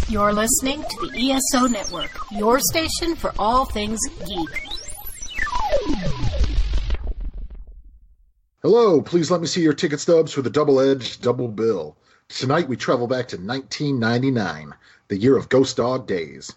You're listening to the ESO Network, your station for all things geek. Hello, please let me see your ticket stubs for the double-edged double bill. Tonight we travel back to 1999, the year of Ghost Dog Days.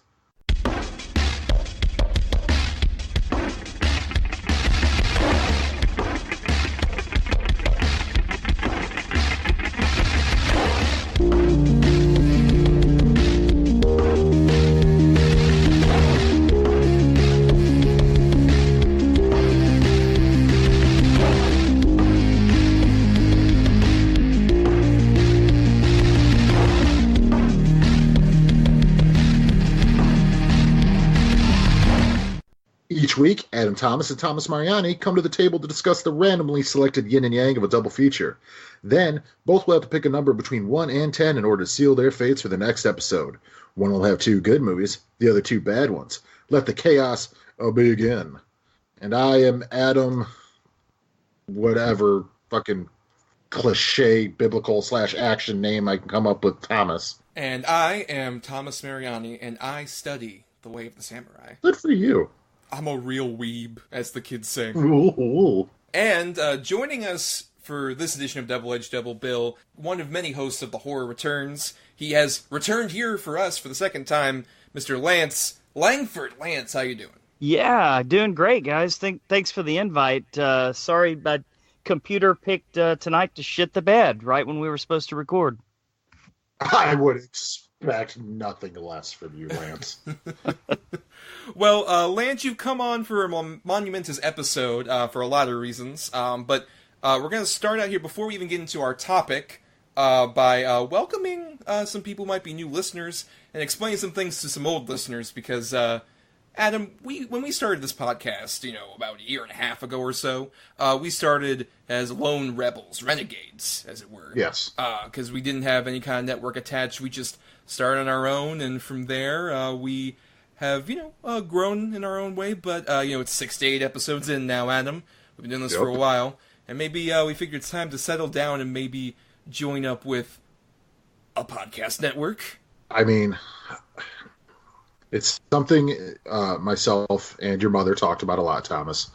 Each week, Adam Thomas and Thomas Mariani come to the table to discuss the randomly selected yin and yang of a double feature. Then, both will have to pick a number between 1 and 10 in order to seal their fates for the next episode. One will have 2 good movies, the other 2 bad ones. Let the chaos begin. And I am Adam, whatever fucking cliche, biblical / action name I can come up with, Thomas. And I am Thomas Mariani, and I study the way of the samurai. Good for you. I'm a real weeb, as the kids say. Ooh. And joining us for this edition of Double Edge Double Bill, one of many hosts of The Horror Returns. He has returned here for us for the second time, Mr. Lance Langford. Lance, how you doing? Yeah, doing great, guys. Thanks for the invite. Sorry, my computer picked tonight to shit the bed right when we were supposed to record. I would expect nothing less from you, Lance. Well, Lance, you've come on for a monumentous episode for a lot of reasons, but we're going to start out here before we even get into our topic by welcoming some people who might be new listeners and explaining some things to some old listeners, because, Adam, when we started this podcast, about a year and a half ago or so, we started as lone rebels, renegades, as it were. Yes. Because we didn't have any kind of network attached. We just started on our own, and from there, we have, grown in our own way, but, it's 6 to 8 episodes in now, Adam. We've been doing this for a while, and maybe we figured it's time to settle down and maybe join up with a podcast network. I mean, it's something myself and your mother talked about a lot, Thomas.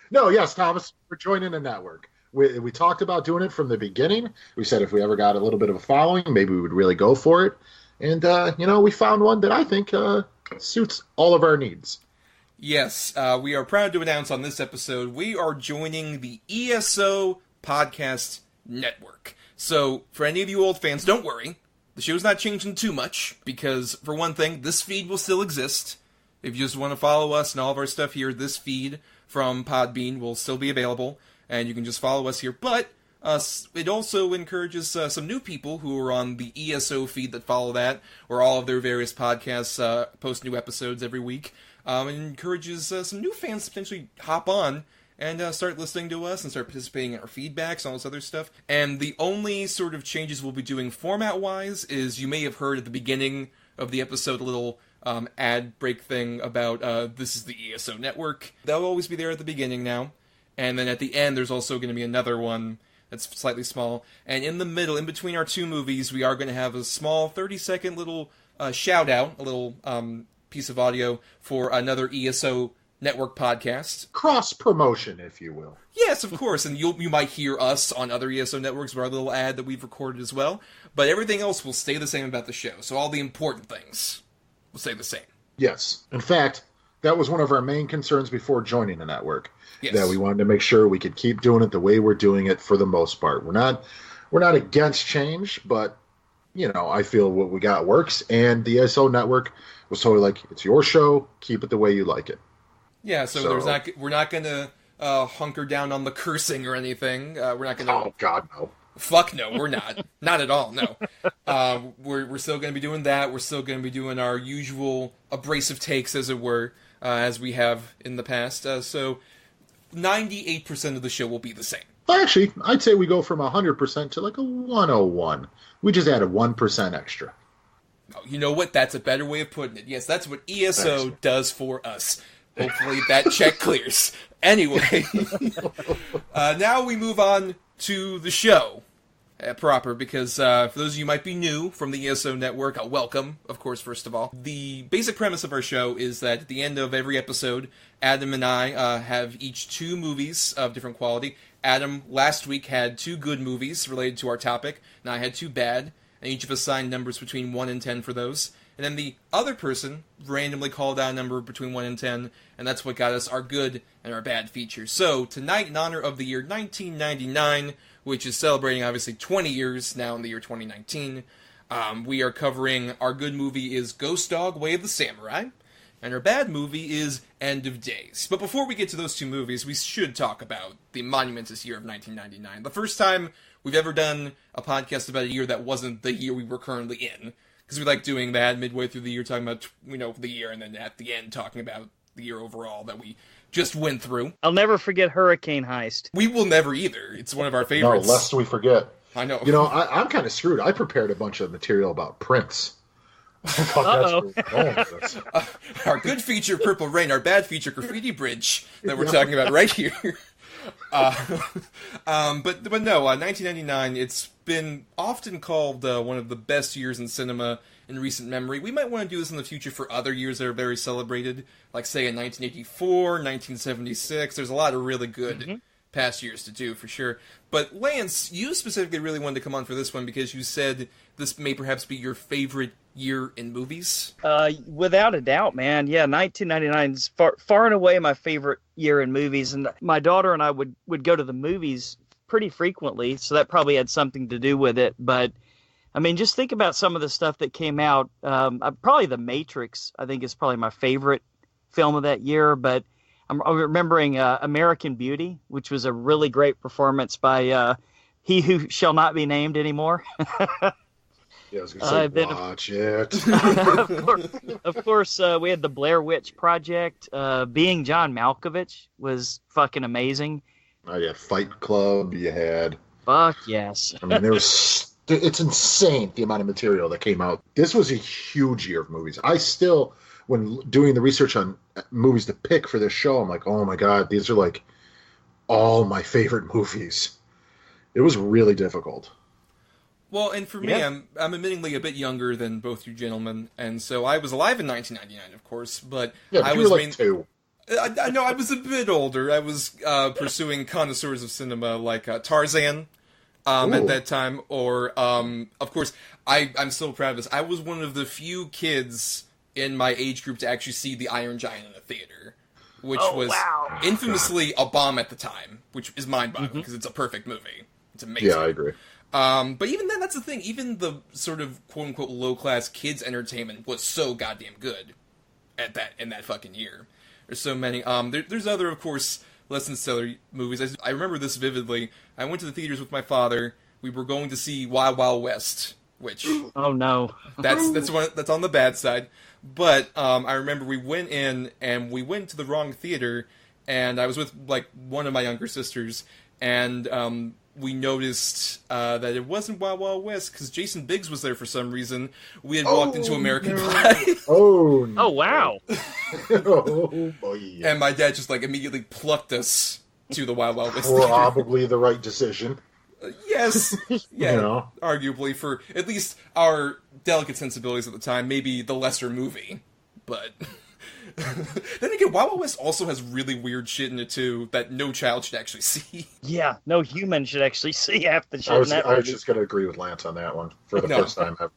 No, yes, Thomas, we're joining a network. We talked about doing it from the beginning. We said if we ever got a little bit of a following, maybe we would really go for it. And, we found one that I think suits all of our needs. Yes, we are proud to announce on this episode, we are joining the ESO Podcast Network. So, for any of you old fans, don't worry. The show's not changing too much, because, for one thing, this feed will still exist. If you just want to follow us and all of our stuff here, this feed from Podbean will still be available, and you can just follow us here. But it also encourages some new people who are on the ESO feed that follow that, where all of their various podcasts post new episodes every week. It encourages some new fans to potentially hop on and start listening to us and start participating in our feedbacks and all this other stuff. And the only sort of changes we'll be doing format-wise is you may have heard at the beginning of the episode a little ad break thing about this is the ESO Network. That'll always be there at the beginning now. And then at the end, there's also going to be another one that's slightly small. And in the middle, in between our 2 movies, we are going to have a small 30-second little shout-out, a little piece of audio for another ESO Network podcast. Cross-promotion, if you will. Yes, of course, and you might hear us on other ESO networks with our little ad that we've recorded as well, but everything else will stay the same about the show, so all the important things will stay the same. Yes. In fact, that was one of our main concerns before joining the network. Yes. That we wanted to make sure we could keep doing it the way we're doing it for the most part. We're not against change, but, I feel what we got works, and the ESO network was totally like, it's your show, keep it the way you like it. Yeah, so we're not going to hunker down on the cursing or anything. We're not going to... Oh, God, no. Fuck no, we're not. Not at all, no. We're still going to be doing that. We're still going to be doing our usual abrasive takes, as it were, as we have in the past. So 98% of the show will be the same. Actually, I'd say we go from 100% to like a 101. We just added 1% extra. Oh, you know what? That's a better way of putting it. Yes, that's what ESO does for us. Hopefully that check clears. Anyway, now we move on to the show. proper, because for those of you who might be new from the ESO network, welcome, of course, first of all. The basic premise of our show is that at the end of every episode, Adam and I have each 2 movies of different quality. Adam last week had 2 good movies related to our topic, and I had 2 bad, and each of us assigned numbers between 1 and 10 for those. And then the other person randomly called out a number between 1 and 10, and that's what got us our good and our bad features. So, tonight, in honor of the year 1999, which is celebrating, obviously, 20 years now in the year 2019, we are covering, our good movie is Ghost Dog, Way of the Samurai, and our bad movie is End of Days. But before we get to those 2 movies, we should talk about the monumentous year of 1999. The first time we've ever done a podcast about a year that wasn't the year we were currently in. Because we like doing that midway through the year, talking about, the year, and then at the end talking about the year overall that we just went through. I'll never forget Hurricane Heist. We will never either. It's one of our favorites. No, lest we forget. I know. I'm kind of screwed. I prepared a bunch of material about Prince. Our good feature, Purple Rain. Our bad feature, Graffiti Bridge, that we're talking about right here. But no, 1999, it's been often called one of the best years in cinema in recent memory. We might want to do this in the future for other years that are very celebrated, like, say, in 1984, 1976. There's a lot of really good past years to do, for sure. But, Lance, you specifically really wanted to come on for this one because you said this may perhaps be your favorite year in movies? Without a doubt, man. Yeah, 1999 is far and away my favorite year in movies. And my daughter and I would go to the movies pretty frequently, so that probably had something to do with it. But, I mean, just think about some of the stuff that came out. Probably The Matrix, I think, is probably my favorite film of that year. But I'm remembering American Beauty, which was a really great performance by he who shall not be named anymore. Yeah, I was going to say, watch it. Of course, we had the Blair Witch Project. Being John Malkovich was fucking amazing. You had Fight Club. You had... Fuck yes. I mean, it's insane the amount of material that came out. This was a huge year of movies. I still, when doing the research on movies to pick for this show, I'm like, oh my God, these are like all my favorite movies. It was really difficult. Well, and for me, I'm admittingly a bit younger than both you gentlemen, and so I was alive in 1999, of course, but I was like 2. No, I was a bit older. I was pursuing connoisseurs of cinema like Tarzan at that time, or of course, I'm so proud of this. I was one of the few kids in my age group to actually see The Iron Giant in a theater, which was infamously a bomb at the time, which is mind-boggling because it's a perfect movie. It's amazing. Yeah, I agree. But even then, that's the thing. Even the sort of quote-unquote low-class kids' entertainment was so goddamn good in that fucking year. There's so many. There's other, of course, less than stellar movies. I remember this vividly. I went to the theaters with my father. We were going to see Wild Wild West, which... Oh, no. That's on the bad side. But I remember we went in, and we went to the wrong theater, and I was with, like, one of my younger sisters, and... we noticed that it wasn't Wild Wild West because Jason Biggs was there for some reason. We had walked into American Pie. Oh, no. Oh, wow. Oh, boy. And my dad just, like, immediately plucked us to the Wild Wild West. Probably the right decision. Yes. Yeah, You know? Arguably for at least our delicate sensibilities at the time, maybe the lesser movie. But... Then again, Wild Wild West also has really weird shit in it, too, that no child should actually see. Yeah, no human should actually see half the shit in that movie. I was just going to agree with Lance on that one for the first time ever.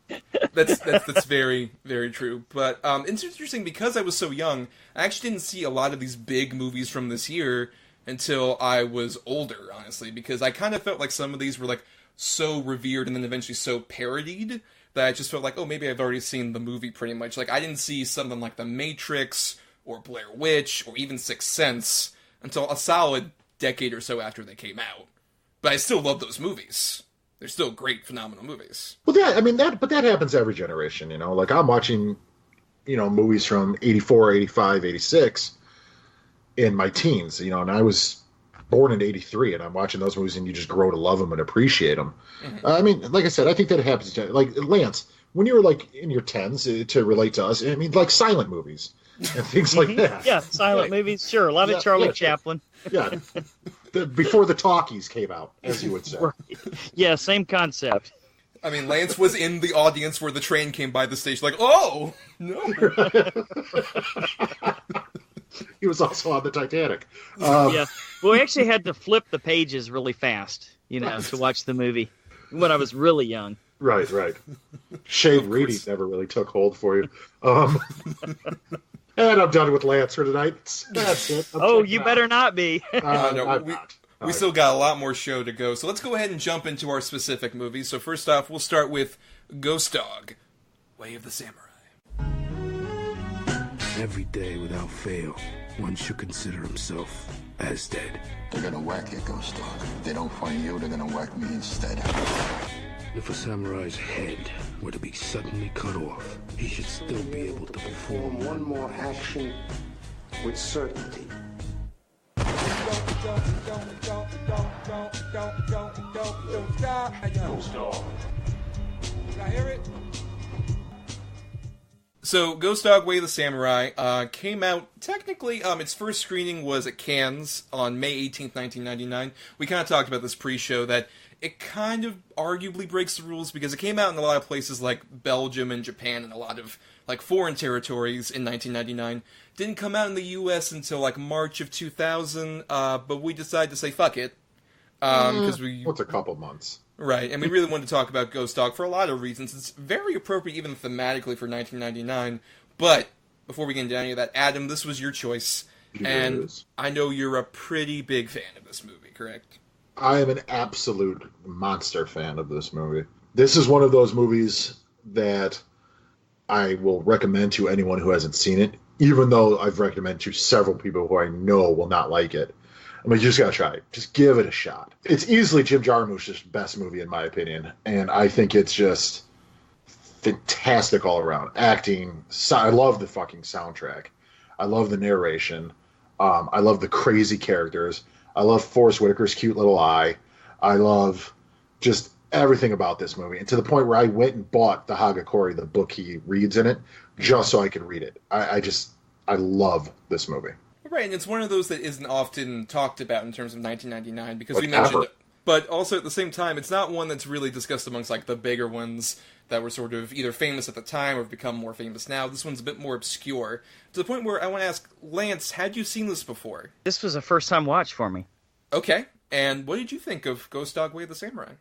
That's very, very true. But it's interesting, because I was so young, I actually didn't see a lot of these big movies from this year until I was older, honestly, because I kind of felt like some of these were, like, so revered and then eventually so parodied that I just felt like, oh, maybe I've already seen the movie pretty much. Like, I didn't see something like The Matrix, or Blair Witch, or even Sixth Sense, until a solid decade or so after they came out. But I still love those movies. They're still great, phenomenal movies. Well, that happens every generation, you know? Like, I'm watching, movies from 84, 85, 86 in my teens, and I was born in 83, and I'm watching those movies, and you just grow to love them and appreciate them. Mm-hmm. I mean, like I said, I think that happens. Like, Lance, when you were, like, in your 10s, to relate to us, I mean, like, silent movies and things like that. Yeah, silent movies, sure. A lot of Charlie Chaplin. Yeah. Before the talkies came out, as you would say. Right. Yeah, same concept. I mean, Lance was in the audience where the train came by the station, like, oh, no. He was also on the Titanic. Yeah. Well, we actually had to flip the pages really fast, to watch the movie when I was really young. Right. Shade reading never really took hold for you. And I'm done with Lance for tonight. That's it. You better not be. We still got a lot more show to go, so let's go ahead and jump into our specific movies. So first off, we'll start with Ghost Dog, Way of the Samurai. Every day without fail, one should consider himself as dead. They're gonna whack you, Ghost Dog. If they don't find you, they're gonna whack me instead. If a samurai's head were to be suddenly cut off, he should still be able to perform one more action with certainty. Ghost Dog. Did I hear it? So, Ghost Dog Way of the Samurai came out, technically, its first screening was at Cannes on May 18th, 1999. We kind of talked about this pre-show, that it kind of arguably breaks the rules because it came out in a lot of places like Belgium and Japan and a lot of foreign territories in 1999. Didn't come out in the US until March of 2000, but we decided to say fuck it. Because What's a couple months? Right, and we really wanted to talk about Ghost Dog for a lot of reasons. It's very appropriate even thematically for 1999. But before we get into any of that, Adam, this was your choice. And I know you're a pretty big fan of this movie, correct? I am an absolute monster fan of this movie. This is one of those movies that I will recommend to anyone who hasn't seen it, even though I've recommended to several people who I know will not like it. I mean, you just gotta try it. Just give it a shot. It's easily Jim Jarmusch's best movie, in my opinion, and I think it's just fantastic all around. Acting, I love the fucking soundtrack. I love the narration. I love the crazy characters. I love Forest Whitaker's cute little eye. I love just everything about this movie, and to the point where I went and bought the Hagakure, the book he reads in it, just so I could read it. I love this movie. Right, and it's one of those that isn't often talked about in terms of 1999 because we mentioned it. But also at the same time, it's not one that's really discussed amongst the bigger ones that were sort of either famous at the time or have become more famous now. This one's a bit more obscure, to the point where I want to ask, Lance, had you seen this before? This was a first-time watch for me. Okay, and what did you think of Ghost Dog Way of the Samurai?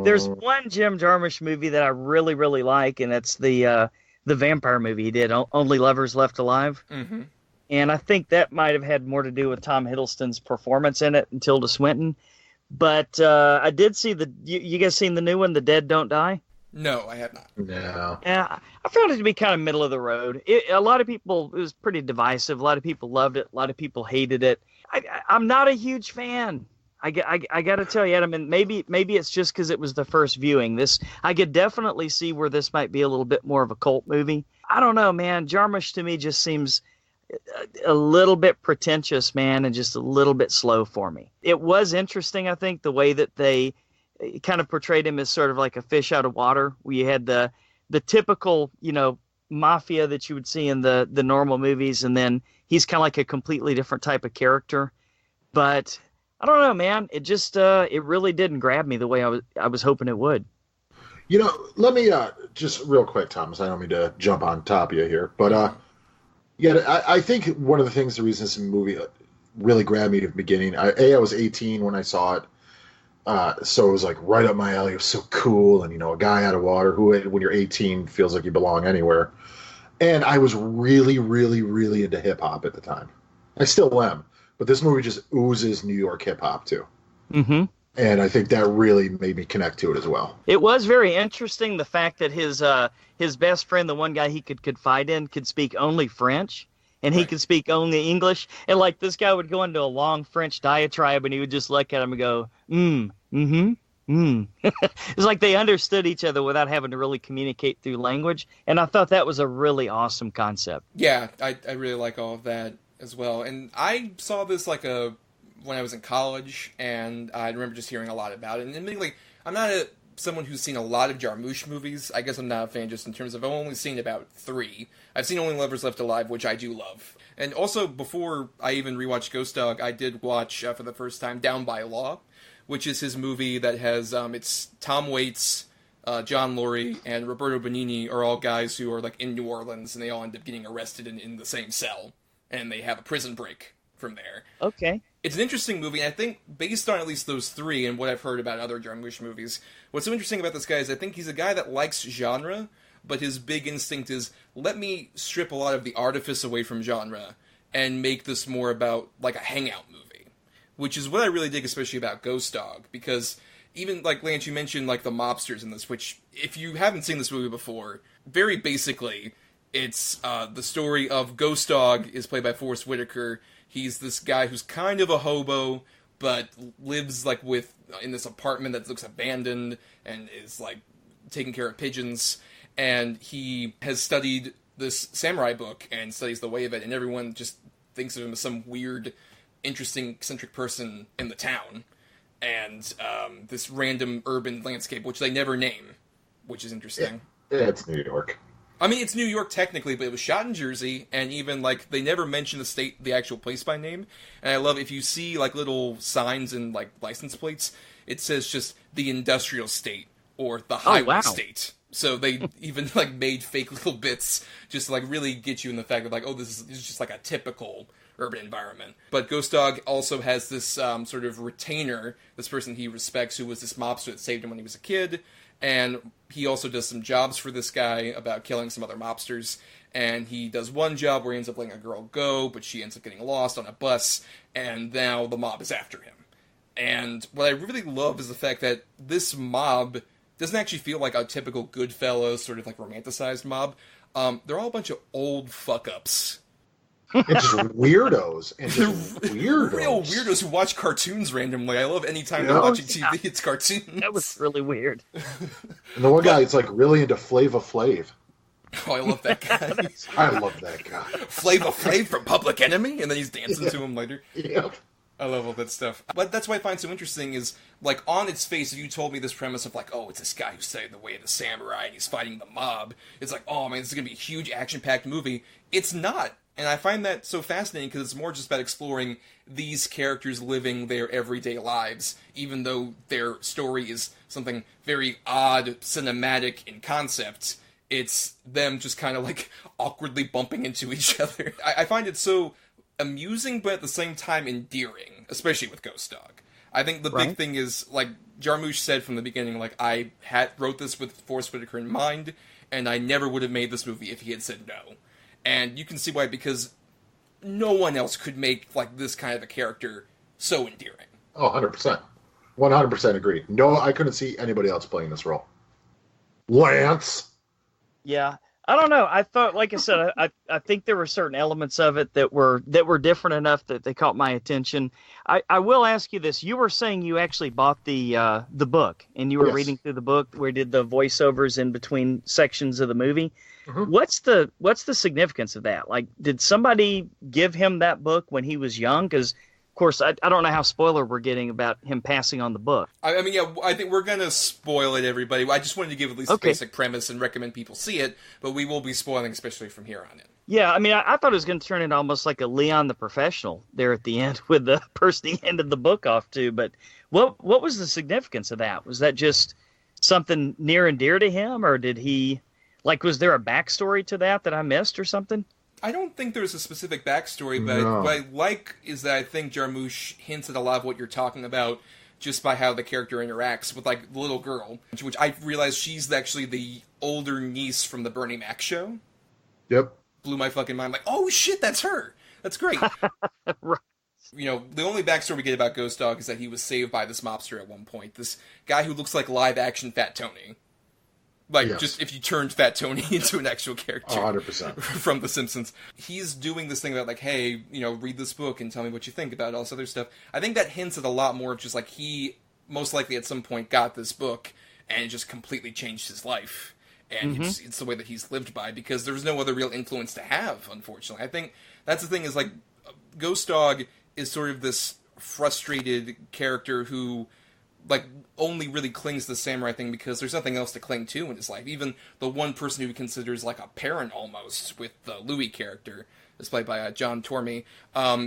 There's one Jim Jarmusch movie that I really, really like, and it's the vampire movie he did, Only Lovers Left Alive. Mm-hmm. And I think that might have had more to do with Tom Hiddleston's performance in it and Tilda Swinton. But I did see you guys seen the new one, The Dead Don't Die? No, I have not. No. Yeah, I found it to be kind of middle of the road. A lot of people, it was pretty divisive. A lot of people loved it. A lot of people hated it. I'm not a huge fan. I got to tell you, Adam, and maybe it's just because it was the first viewing. I could definitely see where this might be a little bit more of a cult movie. I don't know, man. Jarmusch to me just seems a little bit pretentious, man, and just a little bit slow for me. It was interesting, I think, the way that they kind of portrayed him as sort of like a fish out of water. We had the typical, mafia that you would see in the normal movies, and then he's kind of like a completely different type of character. But I don't know, man. It just it really didn't grab me the way I was hoping it would. Let me just real quick, Thomas. I don't mean to jump on top of you here, but I think one of the things, the reason this movie really grabbed me at the beginning, I was 18 when I saw it, so it was right up my alley. It was so cool, and a guy out of water who, when you're 18, feels like you belong anywhere. And I was really, really, really into hip hop at the time. I still am, but this movie just oozes New York hip hop too. Mm-hmm. And I think that really made me connect to it as well. It was very interesting, the fact that his best friend, the one guy he could confide in, could speak only French, and he could speak only English. And this guy would go into a long French diatribe, and he would just look at him and go, It's like they understood each other without having to really communicate through language. And I thought that was a really awesome concept. Yeah, I really like all of that as well. And I saw this when I was in college, and I remember just hearing a lot about it. And admittedly, I'm not a someone who's seen a lot of Jarmusch movies. I guess I'm not a fan just in terms of I've only seen about 3. I've seen Only Lovers Left Alive, which I do love. And also, before I even rewatched Ghost Dog, I did watch, for the first time, Down by Law, which is his movie that has, it's Tom Waits, John Laurie, and Roberto Benigni are all guys who are, like, in New Orleans, and they all end up getting arrested in the same cell, and they have a prison break from there. Okay. It's an interesting movie, and I think, based on at least those 3, and what I've heard about other Jarmusch movies, what's so interesting about this guy is I think he's a guy that likes genre, but his big instinct is, let me strip a lot of the artifice away from genre, and make this more about, like, a hangout movie. Which is what I really dig, especially about Ghost Dog, because even, like, Lance, you mentioned, like, the mobsters in this, which, if you haven't seen this movie before, very basically, it's the story of Ghost Dog is played by Forest Whitaker. He's this guy who's kind of a hobo, but lives, like, in this apartment that looks abandoned, and is, like, taking care of pigeons, and he has studied this samurai book, and studies the way of it, and everyone just thinks of him as some weird, interesting, eccentric person in the town, and this random urban landscape, which they never name, which is interesting. Yeah, it's New York. I mean, it's New York technically, but it was shot in Jersey, and even, like, they never mention the actual place by name. And I love, if you see, like, little signs and, like, license plates, it says just the industrial state, or the highway state. So they even, like, made fake little bits just to, like, really get you in the fact of, like, oh, this is just, like, a typical urban environment. But Ghost Dog also has this sort of retainer, this person he respects, who was this mobster that saved him when he was a kid. And he also does some jobs for this guy about killing some other mobsters. And he does one job where he ends up letting a girl go, but she ends up getting lost on a bus, and now the mob is after him. And what I really love is the fact that this mob doesn't actually feel like a typical Goodfellas, sort of like romanticized mob. They're all a bunch of old fuck-ups. And just weirdos. Real weirdos who watch cartoons randomly. I love any time they're watching TV, it's cartoons. That was really weird. And the one guy is, like, really into Flava Flav. Oh, I love that guy. I love that guy. Flava Flav from Public Enemy, and then he's dancing to him later. Yep. I love all that stuff. But that's what I find so interesting is, like, on its face, if you told me this premise of, like, oh, it's this guy who studied the way of the samurai and he's fighting the mob, it's like, oh, man, this is going to be a huge action-packed movie. It's not. And I find that so fascinating because it's more just about exploring these characters living their everyday lives, even though their story is something very odd, cinematic in concept. It's them just kind of, like, awkwardly bumping into each other. I find it so amusing, but at the same time endearing, especially with Ghost Dog. I think the big thing is, like Jarmusch said from the beginning, like, I wrote this with Forest Whitaker in mind, and I never would have made this movie if he had said no. And you can see why, because no one else could make, like, this kind of a character so endearing. Oh, 100%. 100% agree. No, I couldn't see anybody else playing this role. Lance? Yeah. I don't know. I thought, like I said, I think there were certain elements of it that were different enough that they caught my attention. I will ask you this. You were saying you actually bought the book, and you were reading through the book where you did the voiceovers in between sections of the movie. Mm-hmm. What's the significance of that? Like, did somebody give him that book when he was young? Because, of course, I don't know how spoiler we're getting about him passing on the book. I mean, yeah, I think we're going to spoil it, everybody. I just wanted to give at least a basic premise and recommend people see it, but we will be spoiling, especially from here on in. Yeah, I mean, I thought it was going to turn into almost like a Leon the Professional there at the end with the person he handed the book off to. But what was the significance of that? Was that just something near and dear to him, or did he, like, was there a backstory to that I missed or something? I don't think there's a specific backstory, but what I like is that I think Jarmusch hints at a lot of what you're talking about just by how the character interacts with, like, the little girl, which I realized she's actually the older niece from the Bernie Mac show. Yep. Blew my fucking mind. Like, oh shit, that's her. That's great. Right. You know, the only backstory we get about Ghost Dog is that he was saved by this mobster at one point. This guy who looks like live-action Fat Tony. Like, just if you turned Fat Tony into an actual character. 100%. From The Simpsons. He's doing this thing about, like, hey, you know, read this book and tell me what you think about all this other stuff. I think that hints at a lot more of just, like, he most likely at some point got this book and it just completely changed his life. And it's the way that he's lived by, because there's no other real influence to have, unfortunately. I think that's the thing is, like, Ghost Dog is sort of this frustrated character who like only really clings to the samurai thing because there's nothing else to cling to in his life. Even the one person who he considers like a parent almost, with the Louis character, is played by John Tormey,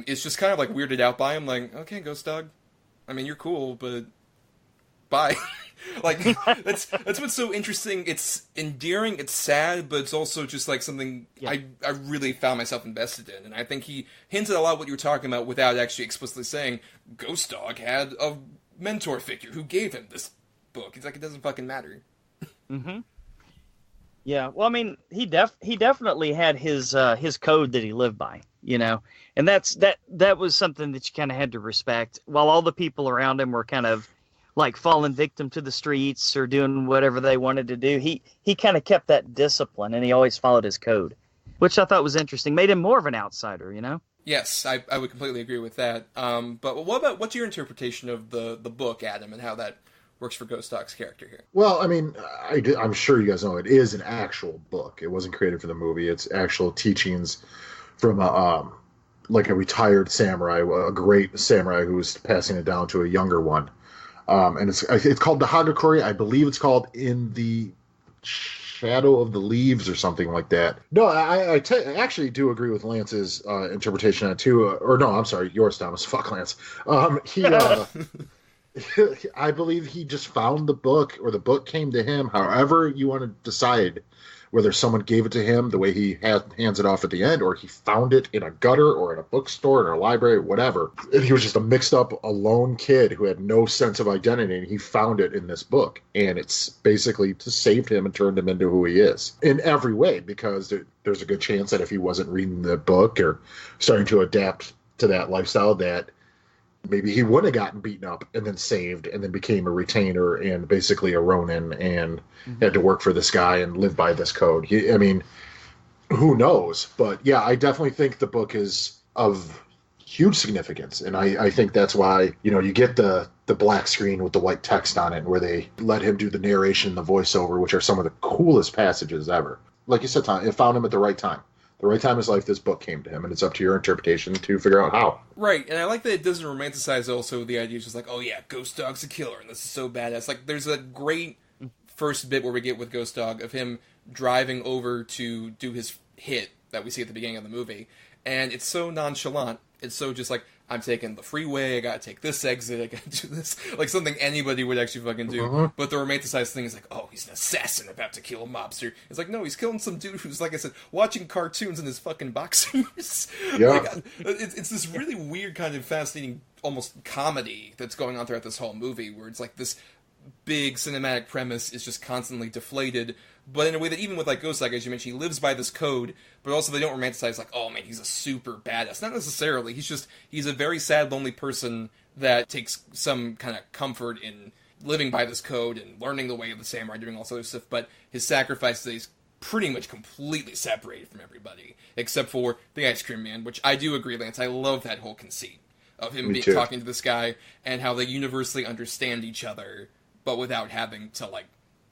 is just kind of like weirded out by him. Like, okay, Ghost Dog, I mean, you're cool, but bye. Like, that's what's so interesting. It's endearing, it's sad, but it's also just like something I really found myself invested in. And I think he hinted a lot of what you were talking about without actually explicitly saying Ghost Dog had a mentor figure who gave him this book. It's like, it doesn't fucking matter. Mm-hmm. Yeah, well, I mean, he definitely had his code that he lived by, you know, and that was something that you kind of had to respect. While all the people around him were kind of like falling victim to the streets or doing whatever they wanted to do, he kind of kept that discipline, and he always followed his code, which I thought was interesting. Made him more of an outsider, you know. Yes, I would completely agree with that. But what's your interpretation of the book, Adam, and how that works for Ghost Dog's character here? Well, I mean, I'm sure you guys know it is an actual book. It wasn't created for the movie. It's actual teachings from like a retired samurai, a great samurai who was passing it down to a younger one. And it's called the Hagakure. I believe it's called In the Shadow of the Leaves or something like that. No, I actually do agree with Lance's interpretation on it too. Or no, I'm sorry, yours, Thomas. Fuck Lance. I believe he just found the book, or the book came to him. However you want to decide, whether someone gave it to him the way he hands it off at the end, or he found it in a gutter or in a bookstore or a library, whatever. And he was just a mixed up, alone kid who had no sense of identity, and he found it in this book. And it's basically just saved him and turned him into who he is in every way, because there's a good chance that if he wasn't reading the book or starting to adapt to that lifestyle, that maybe he would have gotten beaten up and then saved and then became a retainer and basically a Ronin and had to work for this guy and live by this code. I mean, who knows? But yeah, I definitely think the book is of huge significance. And I think that's why, you know, you get the black screen with the white text on it where they let him do the narration, the voiceover, which are some of the coolest passages ever. Like you said, Tom, it found him at the right time. The right time in his life, this book came to him, and it's up to your interpretation to figure out how. Right, and I like that it doesn't romanticize also the idea, just like, oh yeah, Ghost Dog's a killer, and this is so badass. Like, there's a great first bit where we get with Ghost Dog of him driving over to do his hit that we see at the beginning of the movie, and it's so nonchalant. It's so just like, I'm taking the freeway, I gotta take this exit, I gotta do this. Like something anybody would actually fucking do. But the romanticized thing is like, oh, he's an assassin about to kill a mobster. It's like, no, he's killing some dude who's, like I said, watching cartoons in his fucking boxers. Yeah. Like, it's this really weird kind of fascinating, almost comedy that's going on throughout this whole movie, where it's like this big cinematic premise is just constantly deflated, but in a way that even with like Ghost Dog, as you mentioned, he lives by this code, but also they don't romanticize like, oh man, he's a super badass. Not necessarily. He's a very sad, lonely person that takes some kind of comfort in living by this code and learning the way of the samurai, doing all this other stuff, but his sacrifice is pretty much completely separated from everybody, except for the ice cream man, which I do agree, Lance. I love that whole conceit of him talking to this guy and how they universally understand each other, but without having to, like,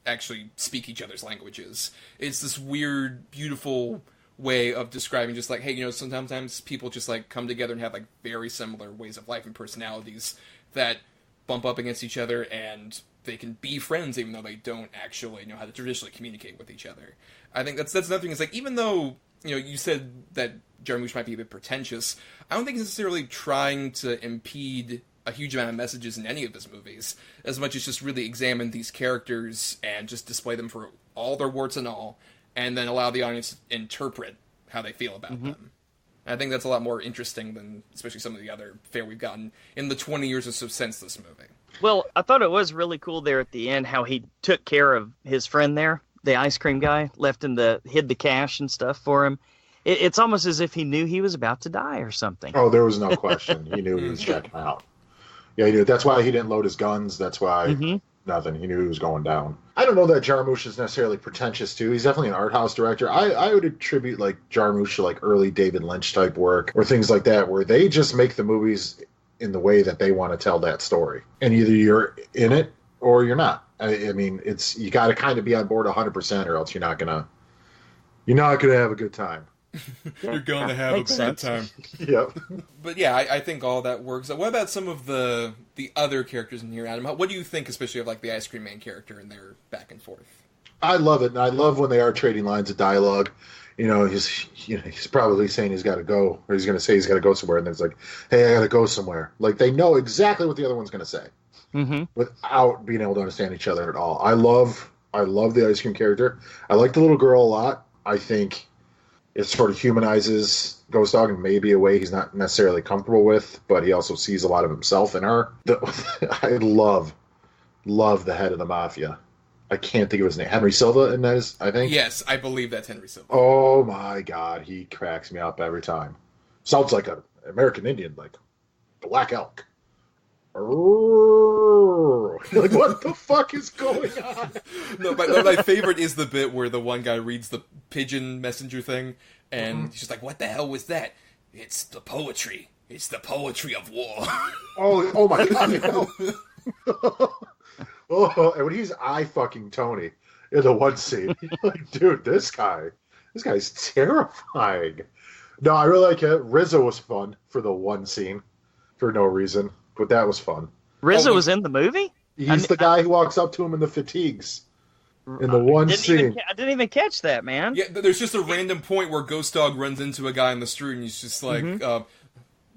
actually speak each other's languages. It's this weird, beautiful way of describing just like, hey, you know, sometimes people just, like, come together and have, like, very similar ways of life and personalities that bump up against each other, and they can be friends even though they don't actually know how to traditionally communicate with each other. I think that's another thing. Is like, even though, you know, you said that Jarmusch might be a bit pretentious, I don't think he's necessarily trying to impede a huge amount of messages in any of his movies, as much as just really examine these characters and just display them for all their warts and all, and then allow the audience to interpret how they feel about them. And I think that's a lot more interesting than especially some of the other fare we've gotten in the 20 years or so since this movie. Well, I thought it was really cool there at the end how he took care of his friend there, the ice cream guy, hid the cash and stuff for him. It's almost as if he knew he was about to die or something. Oh, there was no question. He knew he was checking out. Yeah, he knew. That's why he didn't load his guns. That's why nothing. He knew he was going down. I don't know that Jarmusch is necessarily pretentious, too. He's definitely an art house director. I would attribute, like, Jarmusch to, like, early David Lynch type work or things like that, where they just make the movies in the way that they want to tell that story. And either you're in it or you're not. I mean, you got to kind of be on board 100%, or else you're not gonna have a good time. You're going to have a bad time. Yep. But yeah, I think all that works. What about some of the other characters in here, Adam? What do you think, especially of like the ice cream man character and their back and forth? I love it, and I love when they are trading lines of dialogue. He's probably saying he's got to go, or he's going to say he's got to go somewhere, and then it's like, hey, I got to go somewhere. Like, they know exactly what the other one's going to say without being able to understand each other at all. I love the ice cream character. I like the little girl a lot. I think it sort of humanizes Ghost Dog in maybe a way he's not necessarily comfortable with, but he also sees a lot of himself in her. I love the head of the mafia. I can't think of his name. Henry Silva in that, I think? Yes, I believe that's Henry Silva. Oh my God, he cracks me up every time. Sounds like an American Indian, like Black Elk. Like, what the fuck is going on? No, my favorite is the bit where the one guy reads the pigeon messenger thing, and he's just like, what the hell was that? It's the poetry. It's the poetry of war. Oh my God. Oh, and when he's fucking Tony in the one scene, like, dude, this guy's terrifying. No, I really like it. Rizzo was fun for the one scene for no reason, but that was fun. Rizzo was in the movie? He's the guy who walks up to him in the fatigues in the one scene. I didn't even catch that, man. Yeah, there's just a random point where Ghost Dog runs into a guy in the street, and he's just like,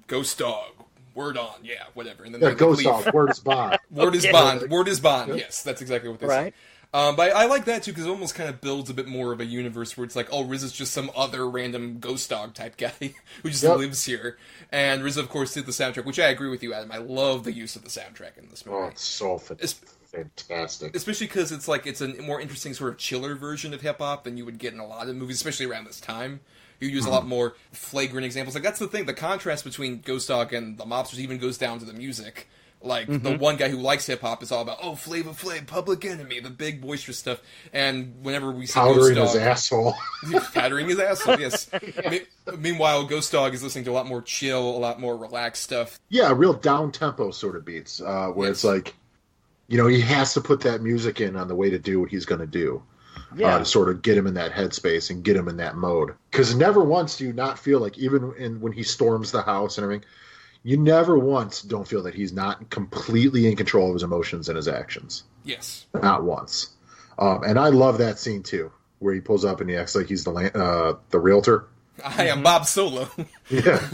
Ghost Dog. Word on, yeah, whatever. And then yeah, Ghost Dog, word is bond. Word is bond. Word is bond. Yes, that's exactly what they say. But I like that too, because it almost kind of builds a bit more of a universe where it's like, oh, Riz is just some other random Ghost Dog type guy who just lives here. And Riz, of course, did the soundtrack, which I agree with you, Adam. I love the use of the soundtrack in this movie. Oh, it's so fantastic. Especially because it's a more interesting sort of chiller version of hip hop than you would get in a lot of movies, especially around this time. You use a lot more flagrant examples. Like, that's the thing. The contrast between Ghost Dog and the mobsters even goes down to the music. Like, the one guy who likes hip-hop is all about, oh, Flavor Flav, Public Enemy, the big boisterous stuff. And whenever we see powdering Ghost Dog... his asshole. Powdering his asshole, yes. Meanwhile, Ghost Dog is listening to a lot more chill, a lot more relaxed stuff. Yeah, real down-tempo sort of beats, where it's like, he has to put that music in on the way to do what he's going to do. To sort of get him in that headspace and get him in that mode. Because never once do you not feel like, even when he storms the house and everything, you never once don't feel that he's not completely in control of his emotions and his actions. Yes. Not once. And I love that scene, too, where he pulls up and he acts like he's the realtor. I am Bob Solo. Yeah.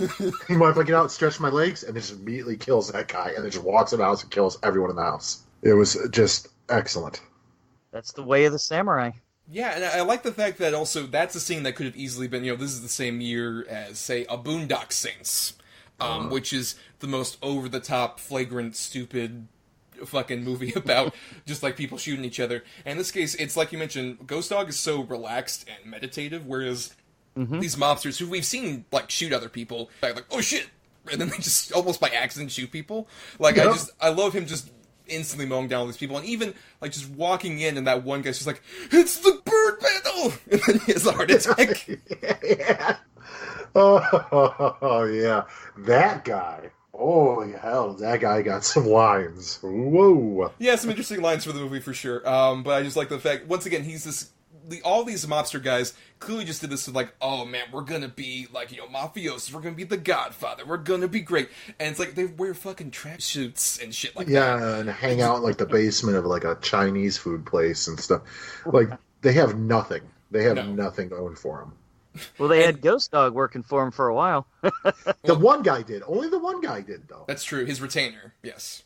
He might get out and stretch my legs, and then just immediately kills that guy, and then just walks in the house and kills everyone in the house. It was just excellent. That's the way of the samurai. Yeah, and I like the fact that also that's a scene that could have easily been, this is the same year as, say, A Boondock Saints, which is the most over-the-top, flagrant, stupid fucking movie about just, like, people shooting each other. And in this case, it's like you mentioned, Ghost Dog is so relaxed and meditative, whereas these mobsters, who we've seen, like, shoot other people, like, oh shit! And then they just, almost by accident, shoot people. Like, I love him just instantly mowing down all these people, and even like just walking in, and that one guy's just like, "It's the bird battle," and then he has a heart attack. Yeah. Oh yeah, that guy. Holy hell, that guy got some lines. Whoa. Yeah, some interesting lines for the movie for sure. But I just like the fact, once again, he's this. All these mobster guys clearly just did this with like, oh man, we're gonna be like, mafiosos, we're gonna be the Godfather, we're gonna be great. And it's like, they wear fucking tracksuits and shit like that. Yeah, and hang out in like the basement of like a Chinese food place and stuff. Like, they have nothing. They have nothing going for them. Well, they had Ghost Dog working for him for a while. The one guy did. Only the one guy did, though. That's true. His retainer, yes.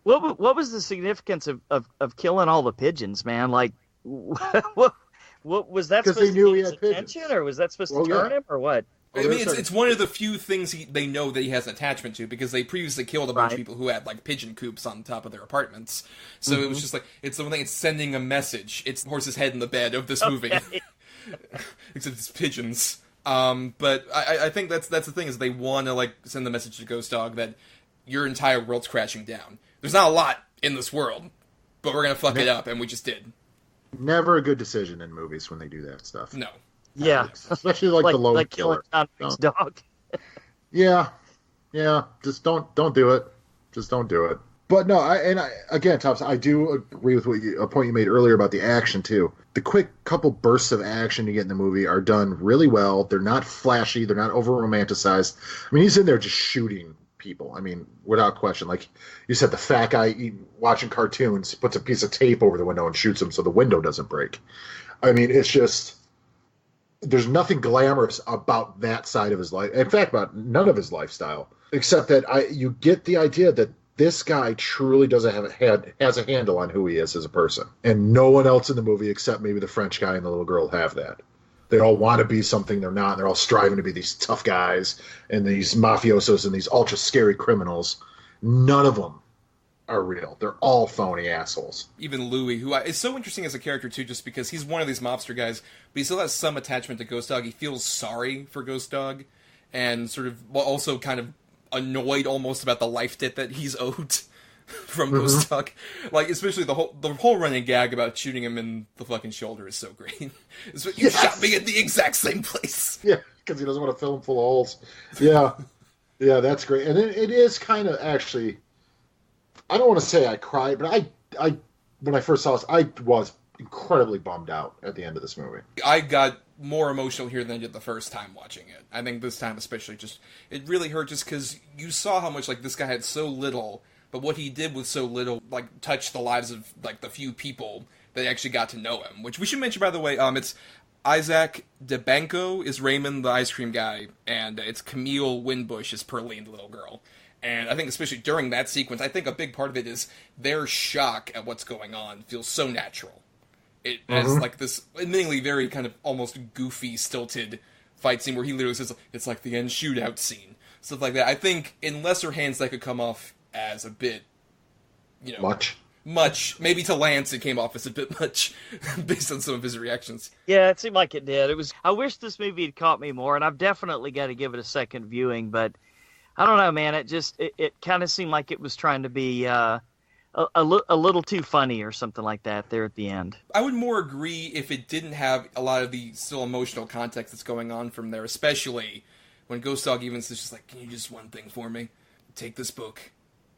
What was the significance of killing all the pigeons, man? Like, what was that supposed to get his attention, or was that supposed to turn him, or what? I mean, it's one of the few things they know that he has an attachment to, because they previously killed a bunch of people who had, like, pigeon coops on top of their apartments. So it was just like, it's the one thing, it's sending a message. It's the horse's head in the bed of this movie. Except it's pigeons. But I think that's the thing, is they want to, like, send the message to Ghost Dog that your entire world's crashing down. There's not a lot in this world, but we're going to fuck it up, and we just did. Never a good decision in movies when they do that stuff. No. Yeah. Especially like the lone killer. Dog. Yeah. Just don't do it. Just don't do it. But no, again, Thomas, I do agree with a point you made earlier about the action too. The quick couple bursts of action you get in the movie are done really well. They're not flashy. They're not over romanticized. I mean, he's in there just shooting people. I mean, without question. Like you said, the fat guy watching cartoons puts a piece of tape over the window and shoots him so the window doesn't break. I mean, it's just, there's nothing glamorous about that side of his life. In fact, about none of his lifestyle, except that you get the idea that this guy truly has a handle on who he is as a person. And no one else in the movie, except maybe the French guy and the little girl, have that. They all want to be something they're not. And they're all striving to be these tough guys and these mafiosos and these ultra scary criminals. None of them are real. They're all phony assholes. Even Louis, who is so interesting as a character too, just because he's one of these mobster guys, but he still has some attachment to Ghost Dog. He feels sorry for Ghost Dog, and sort of also kind of annoyed almost about the life debt that he's owed from Ghost Dog. Like, especially the whole running gag about shooting him in the fucking shoulder is so great. You shot me at the exact same place. Yeah, because he doesn't want to fill him full of holes. Yeah, yeah, that's great. And it is kind of actually, I don't want to say I cried, but I when I first saw this, I was incredibly bummed out at the end of this movie. I got more emotional here than I did the first time watching it. I think this time especially, it really hurt just because you saw how much, like, this guy had so little, but what he did with so little, like, touched the lives of, like, the few people that actually got to know him. Which we should mention, by the way, it's Isaac DeBanco is Raymond, the ice cream guy, and it's Camille Winbush is Pearline, the little girl. And I think especially during that sequence, I think a big part of it is their shock at what's going on feels so natural. It has like this admittingly very kind of almost goofy, stilted fight scene where he literally says, it's like the end shootout scene. Stuff like that. I think in lesser hands that could come off as a bit, much. Maybe to Lance it came off as a bit much based on some of his reactions. Yeah, it seemed like it did. I wish this movie had caught me more, and I've definitely got to give it a second viewing, but I don't know, man. It kind of seemed like it was trying to be a little too funny or something like that there at the end. I would more agree if it didn't have a lot of the still emotional context that's going on from there, especially when Ghost Dog even says just like, can you just one thing for me? Take this book,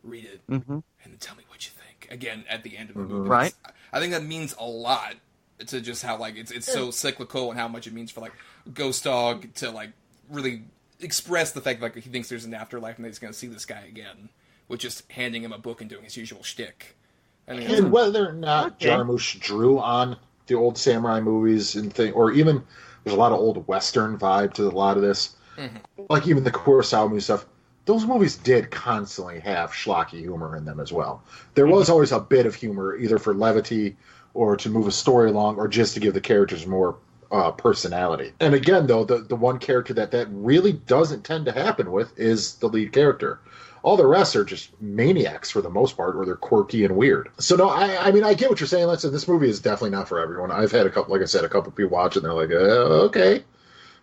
read it, and then tell me what you think. Again, at the end of the movie. Right. I think that means a lot to just how, like, it's so cyclical and how much it means for, like, Ghost Dog to, like, really express the fact that, like, he thinks there's an afterlife and that he's going to see this guy again, with just handing him a book and doing his usual shtick. And whether or not Jarmusch drew on the old samurai movies and or even there's a lot of old Western vibe to a lot of this, like even the Kurosawa movie stuff, those movies did constantly have schlocky humor in them as well. There was always a bit of humor, either for levity or to move a story along or just to give the characters more personality. And again, though, the one character that really doesn't tend to happen with is the lead character. All the rest are just maniacs for the most part, or they're quirky and weird. So no, I mean, I get what you're saying. Listen, this movie is definitely not for everyone. I've had a couple people watch it and they're like, okay,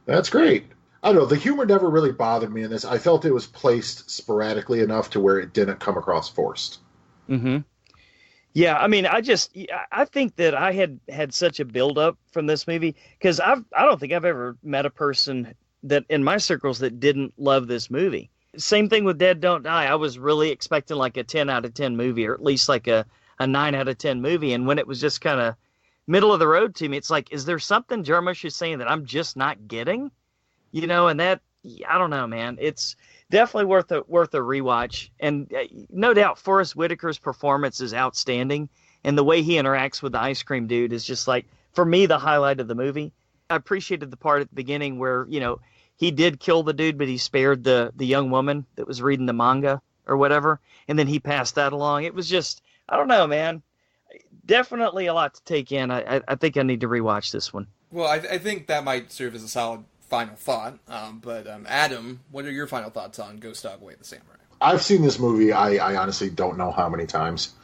that's great. I don't know. The humor never really bothered me in this. I felt it was placed sporadically enough to where it didn't come across forced. Yeah, I mean, I think that I had such a buildup from this movie because I don't think I've ever met a person that in my circles that didn't love this movie. Same thing with Dead Don't Die. I was really expecting like a 10 out of 10 movie, or at least like a 9 out of 10 movie. And when it was just kind of middle of the road to me, it's like, is there something Jarmusch is saying that I'm just not getting? You know, and that, I don't know, man. It's definitely worth a rewatch. And no doubt Forest Whitaker's performance is outstanding. And the way he interacts with the ice cream dude is just like, for me, the highlight of the movie. I appreciated the part at the beginning where, you know, he did kill the dude, but he spared the young woman that was reading the manga or whatever. And then he passed that along. It was just, I don't know, man. Definitely a lot to take in. I think I need to rewatch this one. Well, I think that might serve as a solid final thought. But Adam, what are your final thoughts on Ghost Dog Way of the Samurai? I've seen this movie, I honestly don't know how many times.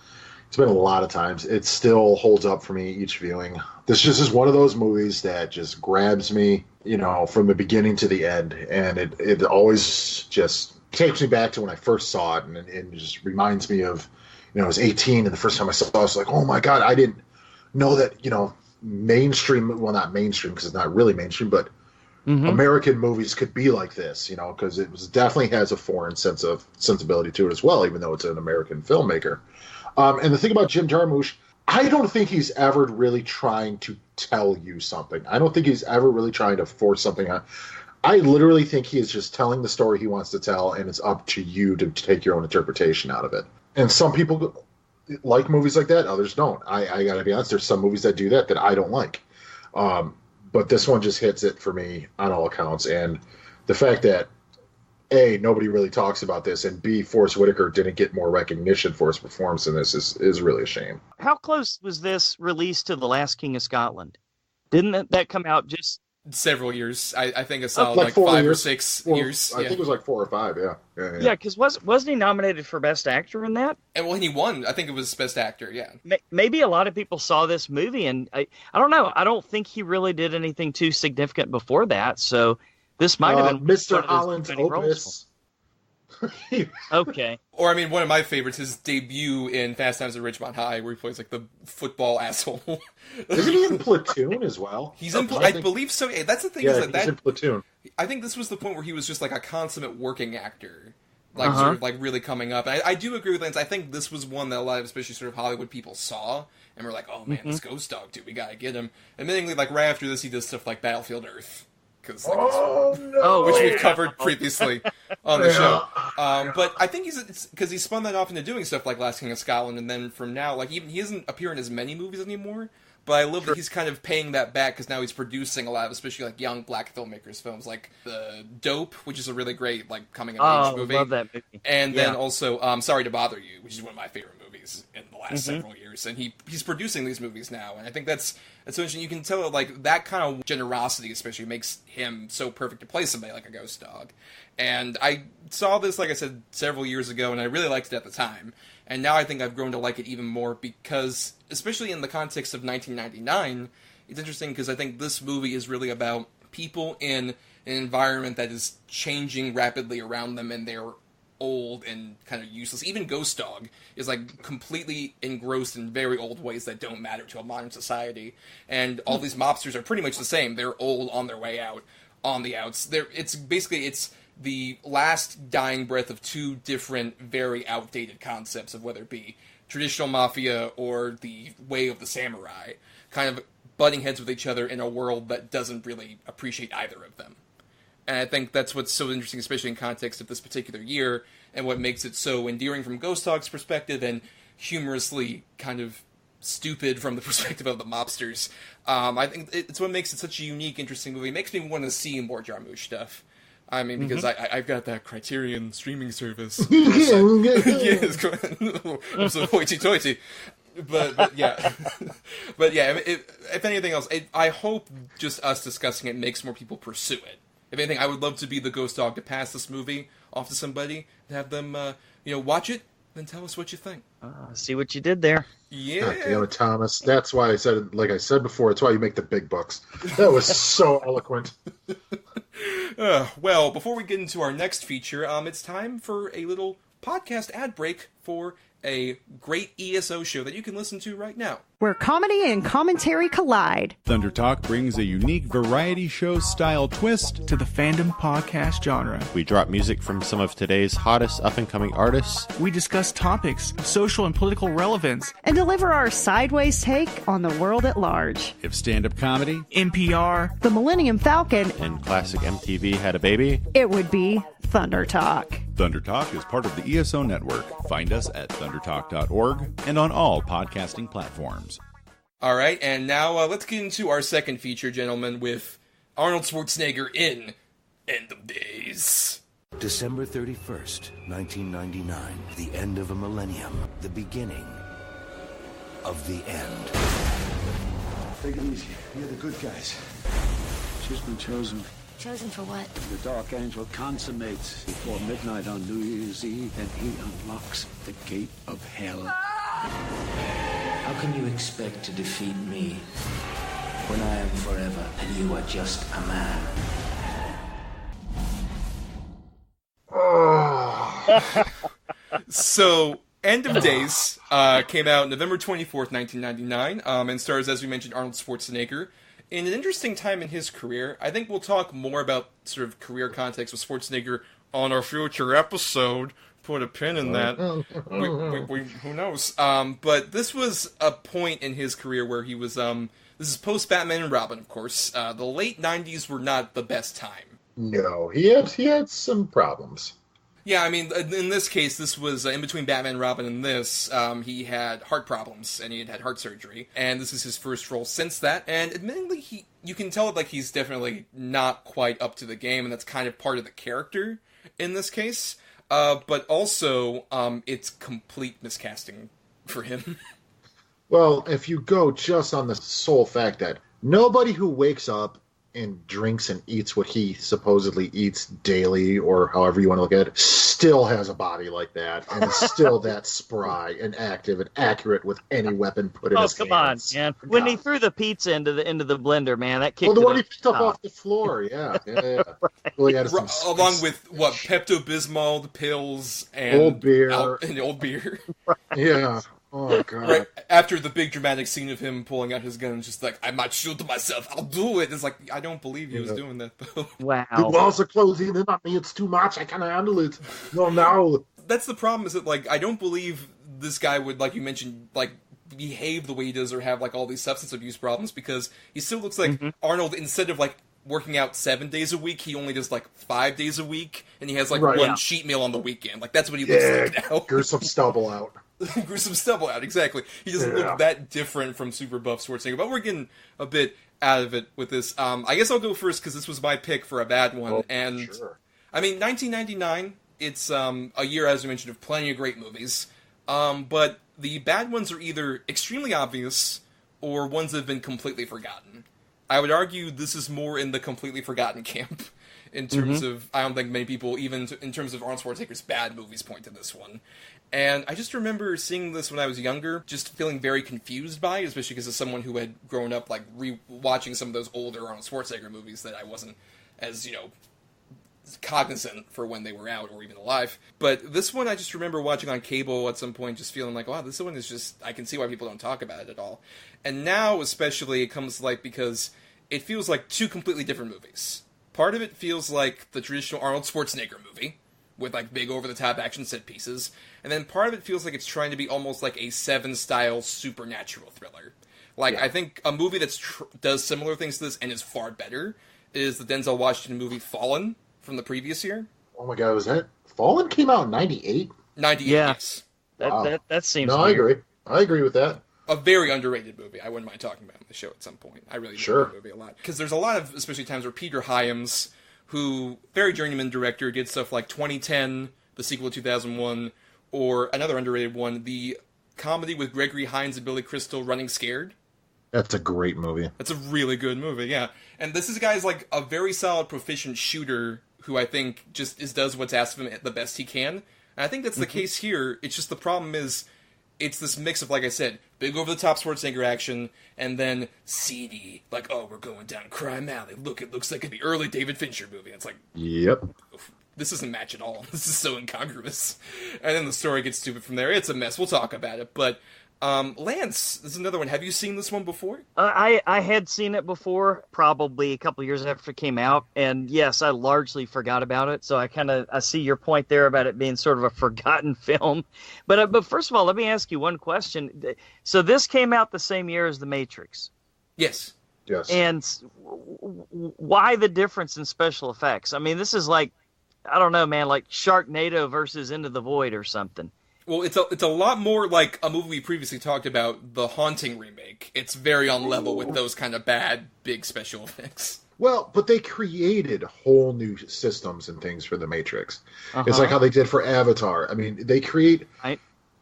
It's been a lot of times. It still holds up for me each viewing. This just is one of those movies that just grabs me, you know, from the beginning to the end. And it always just takes me back to when I first saw it. And it just reminds me of, you know, I was 18 and the first time I saw it, I was like, oh my God, I didn't know that, you know, mainstream, well, not mainstream because it's not really mainstream, but American movies could be like this, because it definitely has a foreign sensibility to it as well, even though it's an American filmmaker. And the thing about Jim Jarmusch, I don't think he's ever really trying to tell you something. I don't think he's ever really trying to force something on. I literally think he is just telling the story he wants to tell, and it's up to you to take your own interpretation out of it. And some people like movies like that, others don't. I gotta be honest, there's some movies that do that I don't like. But this one just hits it for me on all accounts. And the fact that, A, nobody really talks about this, and B, Forest Whitaker didn't get more recognition for his performance in this is really a shame. How close was this released to The Last King of Scotland? Didn't that come out just... Several years. I think it's solid, like 5 or years. 6 Well, years. I think it was like 4 or 5, yeah. Yeah, because wasn't he nominated for Best Actor in that? And when he won, I think it was Best Actor, yeah. Maybe a lot of people saw this movie, and I don't know. I don't think he really did anything too significant before that, so this might have been... Mr. Holland's Opus. Okay. Or, I mean, one of my favorites, his debut in Fast Times at Ridgemont High, where he plays, like, the football asshole. Isn't he in Platoon as well? He's in I believe so. Yeah, that's the thing. Is he's in Platoon. I think this was the point where he was just, like, a consummate working actor. Like, sort of, like, really coming up. And I do agree with Lance. I think this was one that a lot of, especially sort of Hollywood people saw, and were like, oh, man, this Ghost Dog, dude, we gotta get him. Admittingly, like, right after this, he does stuff like Battlefield Earth. Like, which we've covered previously on the show. But I think because he spun that off into doing stuff like Last King of Scotland, and then from now, like, even he doesn't appear in as many movies anymore. But I love that he's kind of paying that back because now he's producing a lot of, especially like young black filmmakers' films, like The Dope, which is a really great like coming of age movie. I love that movie. And then also Sorry to Bother You, which is one of my favorite movies in the last several years. And he's producing these movies now, and I think that's so interesting. You can tell like that kind of generosity, especially, makes him so perfect to play somebody like a Ghost Dog. And I saw this, like I said, several years ago, and I really liked it at the time. And now I think I've grown to like it even more because, especially in the context of 1999, it's interesting because I think this movie is really about people in an environment that is changing rapidly around them, and they're old and kind of useless. Even Ghost Dog is like completely engrossed in very old ways that don't matter to a modern society. And all these mobsters are pretty much the same. They're old on their way out, on the outs. It's the last dying breath of two different, very outdated concepts of whether it be traditional mafia or the way of the samurai, kind of butting heads with each other in a world that doesn't really appreciate either of them. And I think that's what's so interesting, especially in context of this particular year, and what makes it so endearing from Ghost Dog's perspective and humorously kind of stupid from the perspective of the mobsters. I think it's what makes it such a unique, interesting movie. It makes me want to see more Jarmusch stuff. I mean, because I've got that Criterion streaming service. Yes, I'm so hoity-toity. But yeah. But yeah, if anything else, I hope just us discussing it makes more people pursue it. If anything, I would love to be the Ghost Dog to pass this movie off to somebody and have them, watch it, then tell us what you think. See what you did there. Yeah. God damn it, Thomas. That's why I said, like I said before, it's why you make the big bucks. That was so eloquent. Well, before we get into our next feature, it's time for a little podcast ad break for a great ESO show that you can listen to right now. Where comedy and commentary collide. Thunder Talk brings a unique variety show style twist to the fandom podcast genre. We drop music from some of today's hottest up-and-coming artists. We discuss topics, social and political relevance. And deliver our sideways take on the world at large. If stand-up comedy, NPR, the Millennium Falcon, and classic MTV had a baby, it would be Thunder Talk. Thunder Talk is part of the ESO network. Find us at thundertalk.org and on all podcasting platforms. All right, and now let's get into our second feature, gentlemen, with Arnold Schwarzenegger in End of Days. December 31st, 1999. The end of a millennium. The beginning of the end. Take it easy. You're the good guys. She's been chosen. Chosen for what? The Dark Angel consummates before midnight on New Year's Eve, and he unlocks the gate of hell. How can you expect to defeat me when I am forever and you are just a man? So, End of Days came out November 24th, 1999, and stars, as we mentioned, Arnold Schwarzenegger. in an interesting time in his career. I think we'll talk more about sort of career context with Schwarzenegger on our future episode. Put a pin in that. Who knows? But this was a point in his career where he was, this is post-Batman and Robin, of course. The late 90s were not the best time. No, he had some problems. Yeah, I mean, in this case, this was in between Batman and Robin and this, he had heart problems, and he had heart surgery, and this is his first role since that, and admittedly, you can tell, like, he's definitely not quite up to the game, and that's kind of part of the character in this case, but also, it's complete miscasting for him. Well, if you go just on the sole fact that nobody who wakes up and drinks and eats what he supposedly eats daily, or however you want to look at it, still has a body like that, and is still that spry and active and accurate with any weapon put in his hands. Oh, come on, man. When he threw the pizza into the blender, man, that kicked the one he picked up off the floor, yeah. Right. Well, he had along with, Pepto-Bismol, the pills, and... Old beer. And old beer. Right. Yeah. Oh, God. Right after the big dramatic scene of him pulling out his gun and just like, I might shoot myself, I'll do it. It's like, I don't believe he was doing that, though. Wow. The walls are closing in on me, it's too much, I can't handle it. No. That's the problem, is that, like, I don't believe this guy would, like you mentioned, like, behave the way he does or have, like, all these substance abuse problems, because he still looks like Arnold, instead of, like, working out 7 days a week, he only does, like, 5 days a week, and he has, like, one cheat meal on the weekend. Like, that's what he looks like now. Gruesome stubble out. Gruesome stubble out, exactly. He doesn't look that different from super buff Schwarzenegger, but we're getting a bit out of it with this. I guess I'll go first, because this was my pick for a bad one. Sure. I mean, 1999, it's a year, as we mentioned, of plenty of great movies, but the bad ones are either extremely obvious, or ones that have been completely forgotten. I would argue this is more in the completely forgotten camp, in terms of, I don't think many people, even in terms of Arnold Schwarzenegger's bad movies, point to this one. And I just remember seeing this when I was younger, just feeling very confused by it, especially because as someone who had grown up, like, watching some of those older Arnold Schwarzenegger movies that I wasn't as, cognizant for when they were out or even alive. But this one I just remember watching on cable at some point, just feeling like, wow, this one is just, I can see why people don't talk about it at all. And now, especially, it comes to light because it feels like two completely different movies. Part of it feels like the traditional Arnold Schwarzenegger movie, with, like, big over-the-top action set pieces, and then part of it feels like it's trying to be almost like a Seven-style supernatural thriller. Like, I think a movie that does similar things to this and is far better is the Denzel Washington movie Fallen from the previous year. Oh my God, was that... Fallen came out in 98? 98, yes. That seems No, weird. I agree with that. A very underrated movie. I wouldn't mind talking about it on the show at some point. I really enjoy that movie a lot. Because there's a lot of, especially times where Peter Hyams, who, very journeyman director, did stuff like 2010, the sequel to 2001, or another underrated one, the comedy with Gregory Hines and Billy Crystal, Running Scared. That's a great movie. That's a really good movie, yeah. And this is a guy's, like, a very solid, proficient shooter who I think just does what's asked of him the best he can. And I think that's the case here. It's just the problem is, it's this mix of, like I said, big over-the-top Schwarzenegger action, and then seedy, like, oh, we're going down Crime Alley. Look, it looks like the early David Fincher movie. It's like, yep. This doesn't match at all. This is so incongruous. And then the story gets stupid from there. It's a mess. We'll talk about it. But, Lance, this is another one. Have you seen this one before? I had seen it before, probably a couple years after it came out. And yes, I largely forgot about it. So I see your point there about it being sort of a forgotten film. But first of all, let me ask you one question. So this came out the same year as The Matrix. Yes. Yes. And why the difference in special effects? I mean, this is like, I don't know, man, like Sharknado versus Into the Void or something. Well, it's a lot more like a movie we previously talked about, The Haunting remake. It's very on level with those kind of bad, big special effects. Well, but they created whole new systems and things for The Matrix. It's like how they did for Avatar. I mean, they create...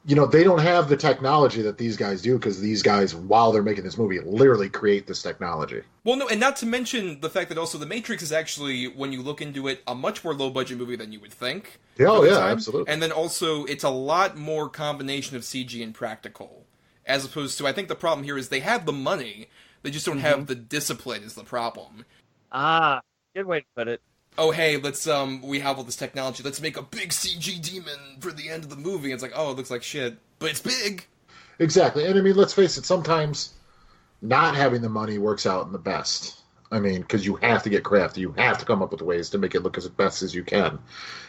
they don't have the technology that these guys do, because these guys, while they're making this movie, literally create this technology. Well, no, and not to mention the fact that also The Matrix is actually, when you look into it, a much more low-budget movie than you would think. Oh, yeah, absolutely. And then also, it's a lot more combination of CG and practical, as opposed to, I think the problem here is they have the money, they just don't have the discipline is the problem. Ah, good way to put it. Oh, hey, let's, we have all this technology, let's make a big CG demon for the end of the movie. It's like, oh, it looks like shit, but it's big. Exactly. And I mean, let's face it, sometimes, not having the money works out in the best. I mean, because you have to get crafty. You have to come up with ways to make it look as best as you can.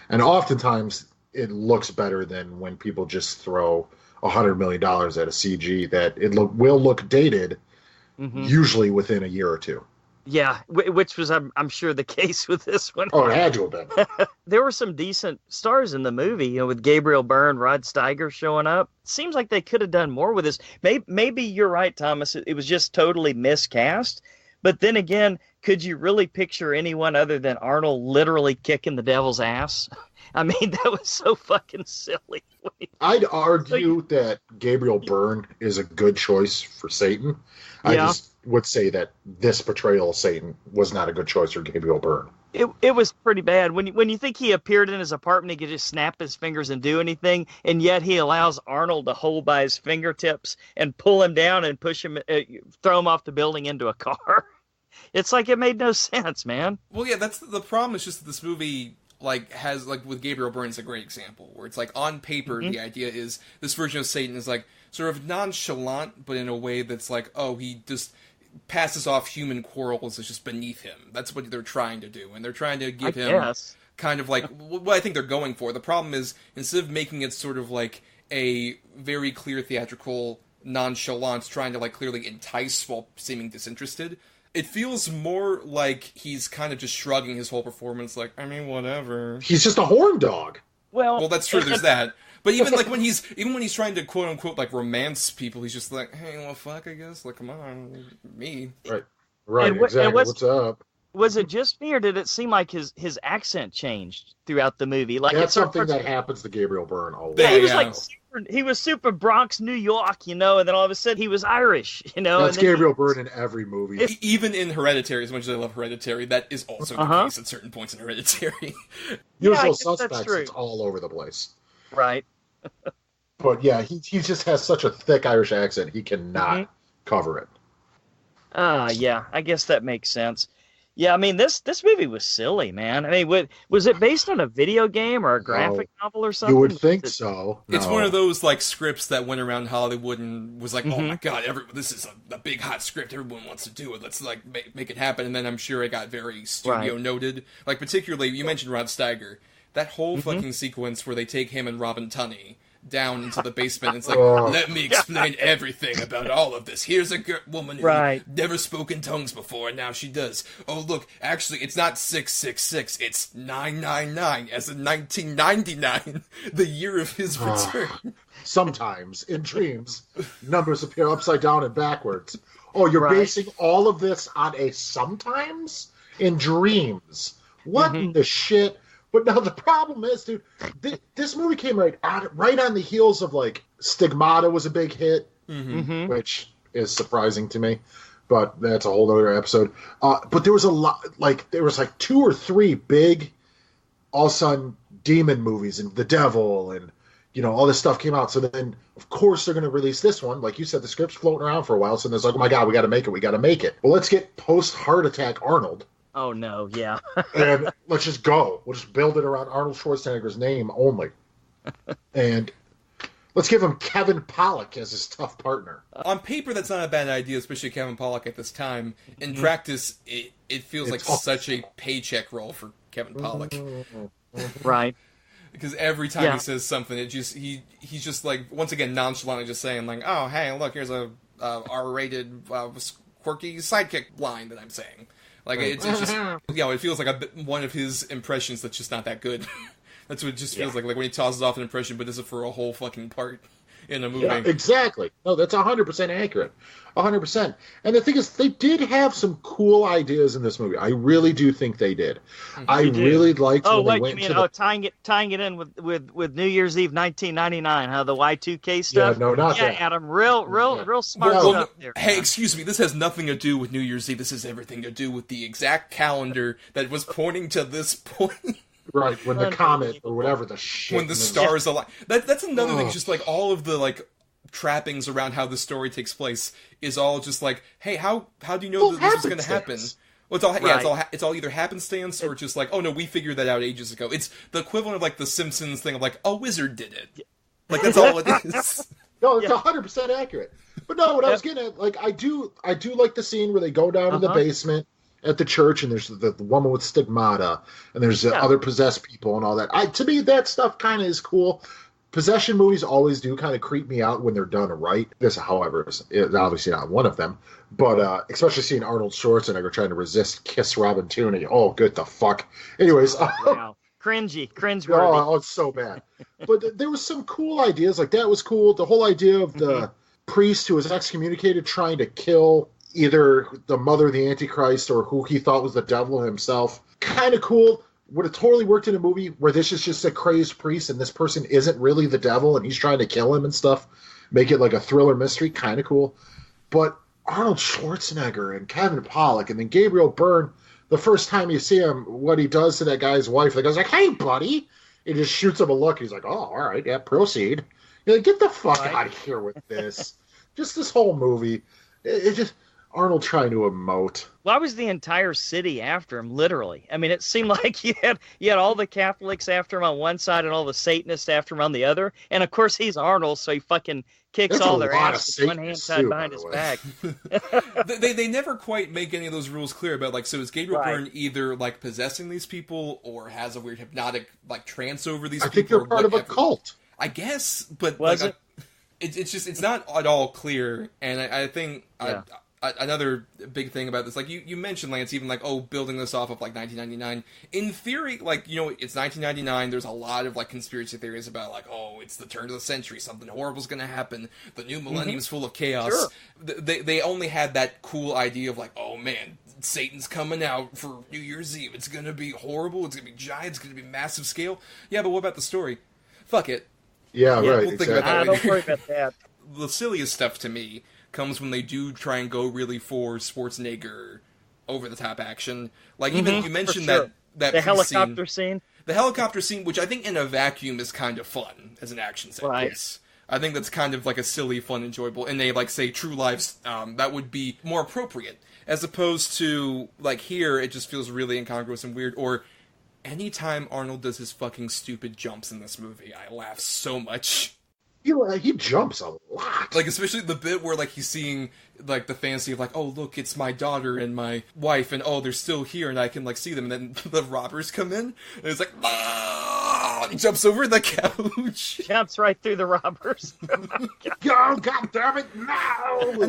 And oftentimes, it looks better than when people just throw $100 million at a CG that will look dated, usually within a year or two. Yeah, which was, I'm sure, the case with this one. Oh, it had to have been. There were some decent stars in the movie, with Gabriel Byrne, Rod Steiger showing up. Seems like they could have done more with this. Maybe you're right, Thomas. It was just totally miscast. But then again, could you really picture anyone other than Arnold literally kicking the devil's ass? I mean, that was so fucking silly. I'd argue that Gabriel Byrne is a good choice for Satan. Yeah. I just would say that this portrayal of Satan was not a good choice for Gabriel Byrne. It was pretty bad. When you think he appeared in his apartment, he could just snap his fingers and do anything, and yet he allows Arnold to hold by his fingertips and pull him down and push him, throw him off the building into a car. It's like it made no sense, man. Well, yeah, that's the problem. It's just that this movie has with Gabriel Byrne is a great example where it's on paper the idea is this version of Satan is sort of nonchalant, but in a way that's he just passes off human quarrels as just beneath him. That's what they're trying to do, and they're trying to give him kind of what I think they're going for. The problem is instead of making it sort of a very clear theatrical nonchalance, trying to clearly entice while seeming disinterested. It feels more like he's kind of just shrugging his whole performance, I mean, whatever. He's just a horn dog. Well, that's true. There's that. But even when he's trying to quote unquote romance people, he's just hey, well, fuck, I guess. Come on, me. Right. Exactly. What's up? Was it just me, or did it seem like his accent changed throughout the movie? That's something that happens to Gabriel Byrne a lot. Yeah, he was super Bronx, New York, and then all of a sudden he was Irish, That's Gabriel Byrne in every movie. Even in Hereditary, as much as I love Hereditary, that is also the case at certain points in Hereditary. Usual Suspects, it's all over the place. Right. But yeah, he just has such a thick Irish accent, he cannot cover it. Yeah, I guess that makes sense. Yeah, I mean, this movie was silly, man. I mean, was it based on a video game or a graphic novel or something? You would think so. No. It's one of those scripts that went around Hollywood and was oh my god, this is a big hot script. Everyone wants to do it. Let's make it happen. And then I'm sure it got very studio noted. Particularly, you mentioned Rod Steiger. That whole fucking sequence where they take him and Robin Tunney down into the basement. It's let me explain everything about all of this. Here's a woman who never spoke in tongues before, and now she does. Oh, look, actually, it's not 666, it's 999, as in 1999, the year of his return. Sometimes, in dreams, numbers appear upside down and backwards. Oh, you're basing all of this on a sometimes? In dreams. What in the shit? But now the problem is, dude, this movie came right on the heels of Stigmata was a big hit, which is surprising to me, but that's a whole other episode. But there was a lot, there was 2 or 3 big, all of a sudden, demon movies and The Devil and all this stuff came out. So then, of course, they're going to release this one. Like you said, the script's floating around for a while, so there's oh my god, we got to make it. Well, let's get post heart attack Arnold. Oh, no, yeah. And let's just go. We'll just build it around Arnold Schwarzenegger's name only. And let's give him Kevin Pollak as his tough partner. On paper, that's not a bad idea, especially Kevin Pollak at this time. In practice, it feels like such a paycheck role for Kevin Pollak. Right. Because every time he says something, he's just once again, nonchalantly just saying oh, hey, look, here's a R-rated, quirky sidekick line that I'm saying. It's just, it feels like one of his impressions that's just not that good. That's what it just feels like when he tosses off an impression, but does it for a whole fucking part in a movie. Yeah, exactly. No, that's 100% accurate. 100%. And the thing is, they did have some cool ideas in this movie. I really do think they did. I really liked when they went to tying it in with New Year's Eve 1999, how the Y2K stuff? Yeah, no, not that. Adam, real smart stuff there. Hey, excuse me, this has nothing to do with New Year's Eve. This has everything to do with the exact calendar that was pointing to this point. Right, when the comet or whatever the shit. When the stars align. That's another thing, just all of the trappings around how the story takes place is all just hey, how do you know that this is going to happen? Well, it's all either happenstance or just oh no, we figured that out ages ago. It's the equivalent of the Simpsons thing of a wizard did it. That's all it is. No, it's 100% accurate. But no, what I was getting at, like, I do like the scene where they go down to the basement at the church, and there's the woman with stigmata, and there's other possessed people and all that. To me, that stuff kind of is cool. Possession movies always do kind of creep me out when they're done right. This, however, is obviously not one of them. But especially seeing Arnold Schwarzenegger trying to resist Kiss Robin Tooney. Oh, good the fuck. Anyways. Wow. Cringeworthy. Oh, it's so bad. But there was some cool ideas. Like, that was cool. The whole idea of the priest who was excommunicated trying to kill either the mother of the Antichrist or who he thought was the devil himself. Kind of cool. Would have totally worked in a movie where this is just a crazed priest and this person isn't really the devil and he's trying to kill him and stuff. Make it like a thriller mystery. Kind of cool. But Arnold Schwarzenegger and Kevin Pollak and then Gabriel Byrne, the first time you see him, what he does to that guy's wife, the guy's like, "Hey, buddy." He just shoots him a look. He's like, "Oh, all right, yeah, proceed." You're like, get the fuck out of here with this. Just this whole movie. It just... Arnold trying to emote. Why was the entire city after him, literally? I mean, it seemed like you had all the Catholics after him on one side and all the Satanists after him on the other. And, of course, he's Arnold, so he fucking kicks all their ass with one hand tied behind his back. They never quite make any of those rules clear about, like, so is Gabriel Byrne either, like, possessing these people or has a weird hypnotic, like, trance over these people? I think they're part of a cult. I guess, but... Was like, it's not at all clear, and I think... Another big thing about this, like you mentioned, Lance, even like, building this off of like 1999. In theory, like, it's 1999. There's a lot of like conspiracy theories about like, it's the turn of the century, something horrible's going to happen. The new millennium's full of chaos. Sure. They only had that cool idea of like, oh man, Satan's coming out for New Year's Eve. It's going to be horrible. It's going to be giant. It's going to be massive scale. Yeah, but what about the story? Fuck it. Yeah, right. We'll think about that later. Don't worry about that. The silliest stuff to me comes when they do try and go really for Schwarzenegger over-the-top action. Like, even you mentioned that the helicopter scene. The helicopter scene, which I think in a vacuum is kind of fun as an action set piece. I think that's kind of like a silly, fun, enjoyable. In a, like, say, True Lives, that would be more appropriate. As opposed to, like, here, it just feels really incongruous and weird. Or anytime Arnold does his fucking stupid jumps in this movie, I laugh so much. He jumps a lot. Like, especially the bit where, like, he's seeing, like, the fantasy of, like, oh, look, it's my daughter and my wife, and, they're still here, and I can, like, see them, and then the robbers come in, and it's like, ah! He jumps over the couch. Jumps right through the robbers. Oh, God damn it, no!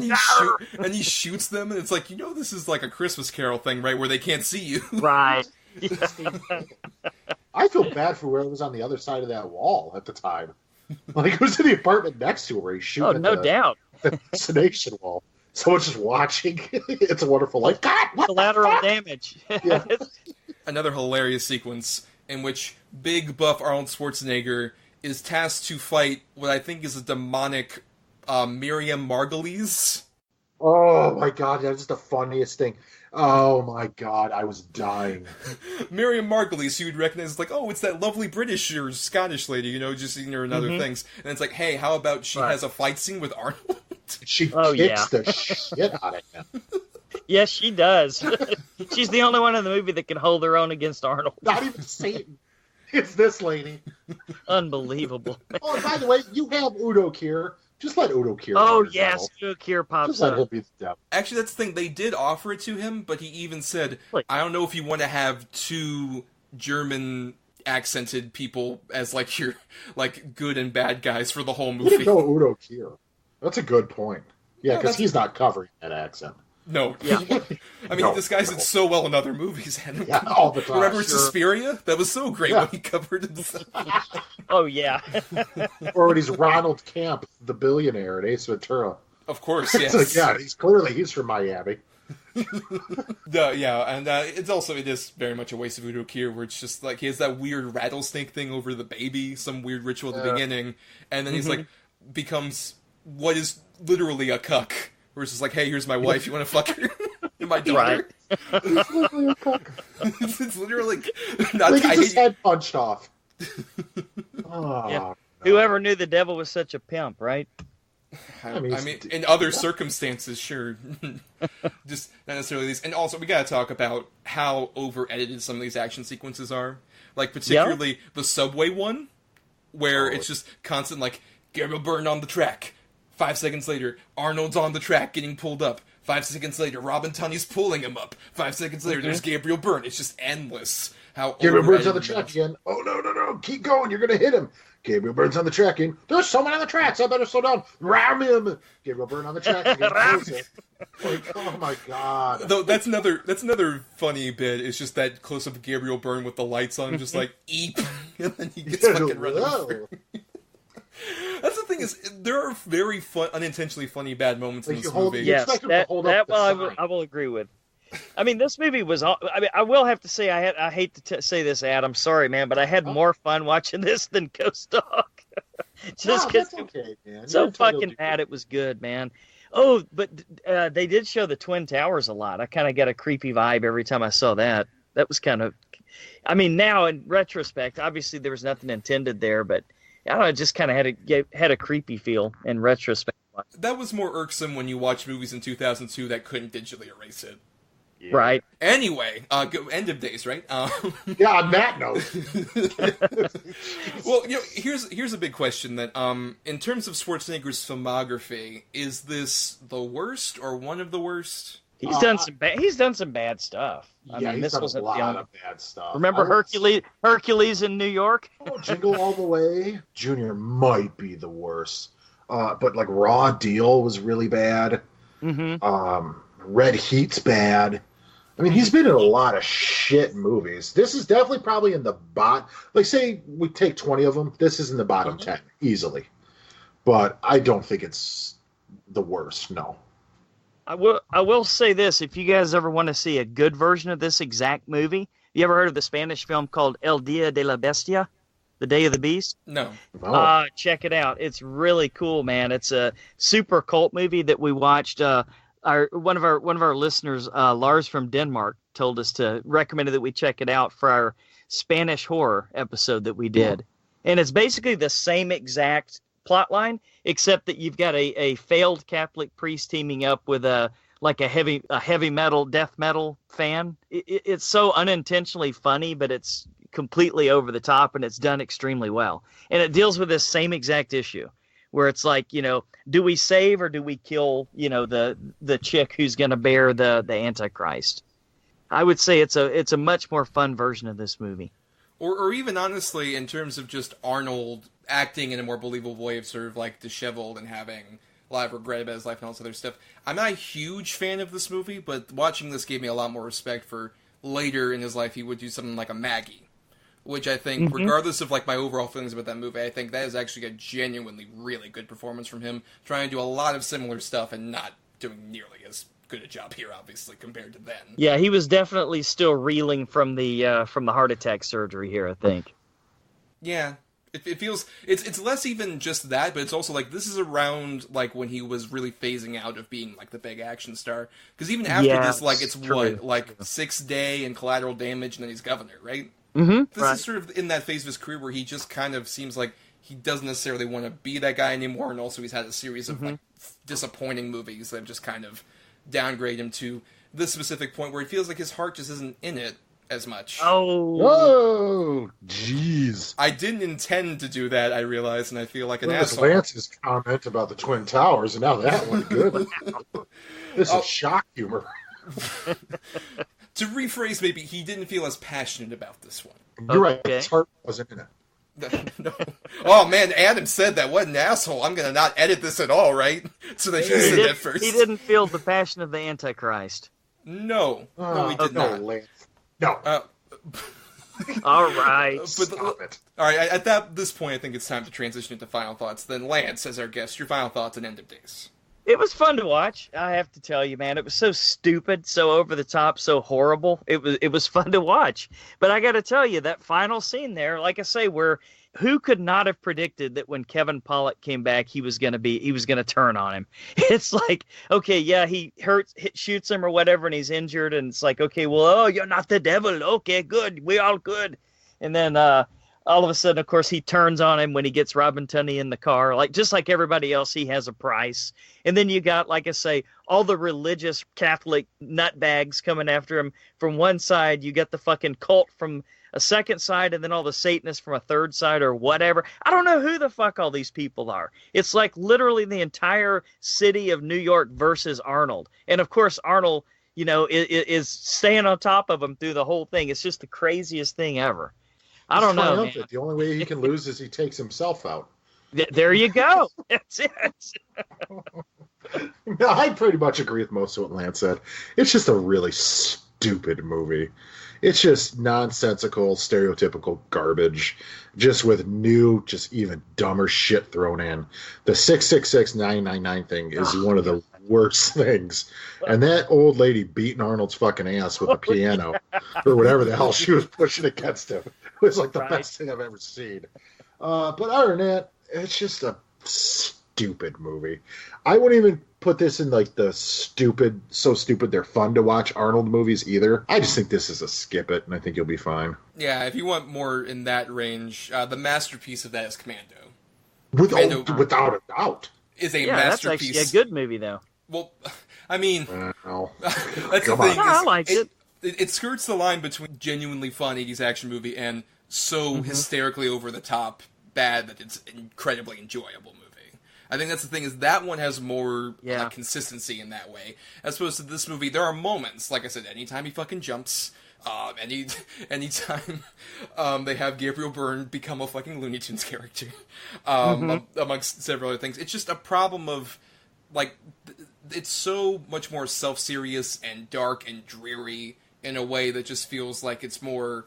And he shoots them, and it's like, this is, like, a Christmas Carol thing, right, where they can't see you. Right. I feel bad for whoever was on the other side of that wall at the time. Like, it was in the apartment next to where he's shooting. Oh, no doubt. The destination wall. Someone's just watching. It's a Wonderful Life. God, what collateral the fuck? damage. Yeah. Another hilarious sequence in which big buff Arnold Schwarzenegger is tasked to fight what I think is a demonic Miriam Margolyes. Oh my God, that's the funniest thing. Oh my God, I was dying. Miriam Margolyes, you would recognize as like, it's that lovely British or Scottish lady, just seeing her in other things. And it's like, hey, how about she has a fight scene with Arnold? She kicks the shit out of him. Yes, she does. She's the only one in the movie that can hold her own against Arnold. Not even Satan. It's this lady. Unbelievable. Oh, and by the way, you have Udo Kier. Just let Udo Kier. Oh, yes, Udo Kier pops Just let up. him be the devil. Actually, that's the thing. They did offer it to him, but he even said, I don't know if you want to have two German accented people as, like, your, like, good and bad guys for the whole movie. You didn't know Udo Kier. That's a good point. Yeah, because he's not covering that accent. No. Yeah. I mean, this guy's did so well in other movies. Yeah, all the time. Remember Suspiria? That was so great when he covered it. Oh, yeah. Or when he's Ronald Camp, the billionaire at Ace Ventura. Of course, yes. It's like, he's from Miami. And it is very much a waste of Udo Kier, where it's just like he has that weird rattlesnake thing over the baby, some weird ritual at the beginning, and then he's like becomes what is literally a cuck. Where it's just like, hey, here's my wife, you want to fuck her? My daughter. Right. It's literally a cuck. It's literally not like his head punched off. Oh, yeah. Whoever knew the devil was such a pimp, right? I mean, in other circumstances, sure. Just not necessarily these. And also, we gotta talk about how over-edited some of these action sequences are. Like, particularly the subway one, where it's just constant, like, Gabriel Byrne on the track. 5 seconds later, Arnold's on the track getting pulled up. 5 seconds later, Robin Tunney's pulling him up. 5 seconds later, there's Gabriel Byrne. It's just endless. How Gabriel Byrne's on the track again. Oh, no. Keep going. You're going to hit him. Gabriel Byrne's on the track again. There's someone on the tracks. I better slow down. Ram him. Gabriel Byrne on the track again. Oh, my God. Though that's another funny bit. It's just that close-up of Gabriel Byrne with the lights on, just like, eep. And then he gets fucking run over. That's the thing is, there are very unintentionally funny bad moments in this movie. Yes, that I will agree with. I mean, this movie was. I will have to say, I hate to say this, Adam. Sorry, man, but I had more fun watching this than Ghost Dog. Just because so fucking bad, it was good, man. Oh, but they did show the Twin Towers a lot. I kind of got a creepy vibe every time I saw that. That was kind of. I mean, now in retrospect, obviously there was nothing intended there, but I don't know, it just kind of had a creepy feel in retrospect. That was more irksome when you watch movies in 2002 that couldn't digitally erase it. Yeah. Right. Anyway, end of days, right? Yeah, on that note. Well, here's a big question that, in terms of Schwarzenegger's filmography, is this the worst or one of the worst? He's done some bad stuff. I mean, he's this wasn't a lot of bad stuff. Remember Hercules in New York? Jingle All the Way. Junior might be the worst. But like Raw Deal was really bad. Mm-hmm. Red Heat's bad. I mean, he's been in a lot of shit movies. This is definitely probably in the bottom. Like, say we take 20 of them. This is in the bottom 10 easily. But I don't think it's the worst. No. I will say this: if you guys ever want to see a good version of this exact movie, you ever heard of the Spanish film called El Dia de la Bestia, The Day of the Beast? No. Check it out. It's really cool, man. It's a super cult movie that we watched. One of our listeners, Lars from Denmark, told us to recommend that we check it out for our Spanish horror episode that we did, and it's basically the same exact plot line, except that you've got a failed Catholic priest teaming up with a heavy metal, death metal fan. It's so unintentionally funny, but it's completely over the top, and it's done extremely well. And it deals with this same exact issue, where it's like, do we save or do we kill, the chick who's going to bear the Antichrist? I would say it's a much more fun version of this movie. Or even honestly, in terms of just Arnold acting in a more believable way of sort of like disheveled and having a lot of regret about his life and all this other stuff. I'm not a huge fan of this movie, but watching this gave me a lot more respect for later in his life he would do something like a Maggie, which I think, regardless of like my overall feelings about that movie, I think that is actually a genuinely really good performance from him, trying to do a lot of similar stuff and not doing nearly as good a job here, obviously, compared to then. Yeah, he was definitely still reeling from the heart attack surgery here, I think. Yeah. It feels it's less even just that, but it's also like this is around like when he was really phasing out of being like the big action star. Because even after this, like it's true. like 6th Day and Collateral Damage, and then he's Governor, right? Mm-hmm. This is sort of in that phase of his career where he just kind of seems like he doesn't necessarily want to be that guy anymore, and also he's had a series of like disappointing movies that have just kind of downgrade him to this specific point where it feels like his heart just isn't in it as much. Oh, jeez. I didn't intend to do that, I realize, and I feel like an asshole. Lance's comment about the Twin Towers, and now that one's good. This is shock humor. To rephrase, maybe, he didn't feel as passionate about this one. You're right, his heart wasn't in it. No. Oh man, Adam said that. What an asshole. I'm going to not edit this at all, right? So that he said that first. He didn't feel the passion of the Antichrist. No. No, he did not. Lance. No. All right. Stop it. All right, at this point, I think it's time to transition into final thoughts. Then Lance, as our guest, your final thoughts on End of Days. It was fun to watch. I have to tell you, man. It was so stupid, so over the top, so horrible. It was fun to watch. But I got to tell you, that final scene there, like I say, who could not have predicted that when Kevin Pollak came back, he was gonna turn on him? It's like, okay, yeah, he shoots him or whatever, and he's injured, and it's like, okay, well, oh, you're not the devil. Okay, good, we all good. And then all of a sudden, of course, he turns on him when he gets Robin Tunney in the car. Like, just like everybody else, he has a price. And then you got, like I say, all the religious Catholic nutbags coming after him from one side. You got the fucking cult from a second side, and then all the Satanists from a third side or whatever. I don't know who the fuck all these people are. It's like literally the entire city of New York versus Arnold. And of course, Arnold, is staying on top of him through the whole thing. It's just the craziest thing ever. I don't know, man. The only way he can lose is he takes himself out. There you go. That's it. No, I pretty much agree with most of what Lance said. It's just a really stupid movie. It's just nonsensical, stereotypical garbage, just with new, just even dumber shit thrown in. The 666-999 thing is one of the worst things. And that old lady beating Arnold's fucking ass with a piano or whatever the hell she was pushing against him. It was like the best thing I've ever seen. But other than that, it's just a stupid movie. I wouldn't even put this in like the stupid, so stupid they're fun to watch Arnold movies either. I just think this is a skip it, and I think you'll be fine. Yeah, if you want more in that range, the masterpiece of that is Commando. Without a doubt. Is a masterpiece. That's actually a good movie, though. Well, I mean, that's the Come thing. on. I liked it. It skirts the line between genuinely fun 80s action movie and so hysterically over the top bad that it's incredibly enjoyable movie. I think that's the thing, is that one has more consistency in that way. As opposed to this movie, there are moments, like I said, anytime he fucking jumps, anytime they have Gabriel Byrne become a fucking Looney Tunes character, amongst several other things. It's just a problem of, like, it's so much more self-serious and dark and dreary in a way that just feels like it's more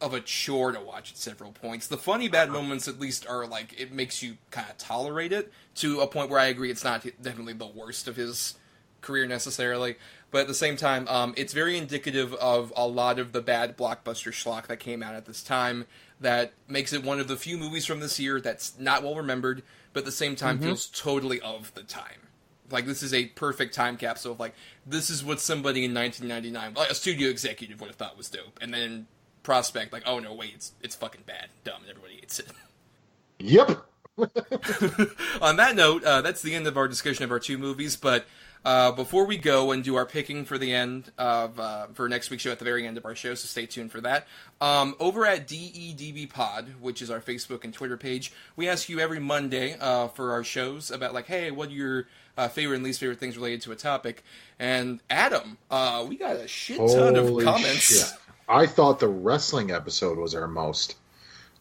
of a chore to watch at several points. The funny bad moments at least are like, it makes you kind of tolerate it to a point where I agree it's not definitely the worst of his career necessarily, but at the same time, it's very indicative of a lot of the bad blockbuster schlock that came out at this time that makes it one of the few movies from this year that's not well remembered, but at the same time feels totally of the time. Like, this is a perfect time capsule of, like, this is what somebody in 1999, like a studio executive, would have thought was dope, and then prospect, like, oh no, wait, it's fucking bad, dumb, and everybody hates it. Yep. On that note, that's the end of our discussion of our two movies, but before we go and do our picking for the end of, for next week's show at the very end of our show, so stay tuned for that, over at DEDB Pod, which is our Facebook and Twitter page, we ask you every Monday for our shows about, like, hey, what are your favorite and least favorite things related to a topic, and Adam, we got a shit ton of comments. Shit. I thought the wrestling episode was our most.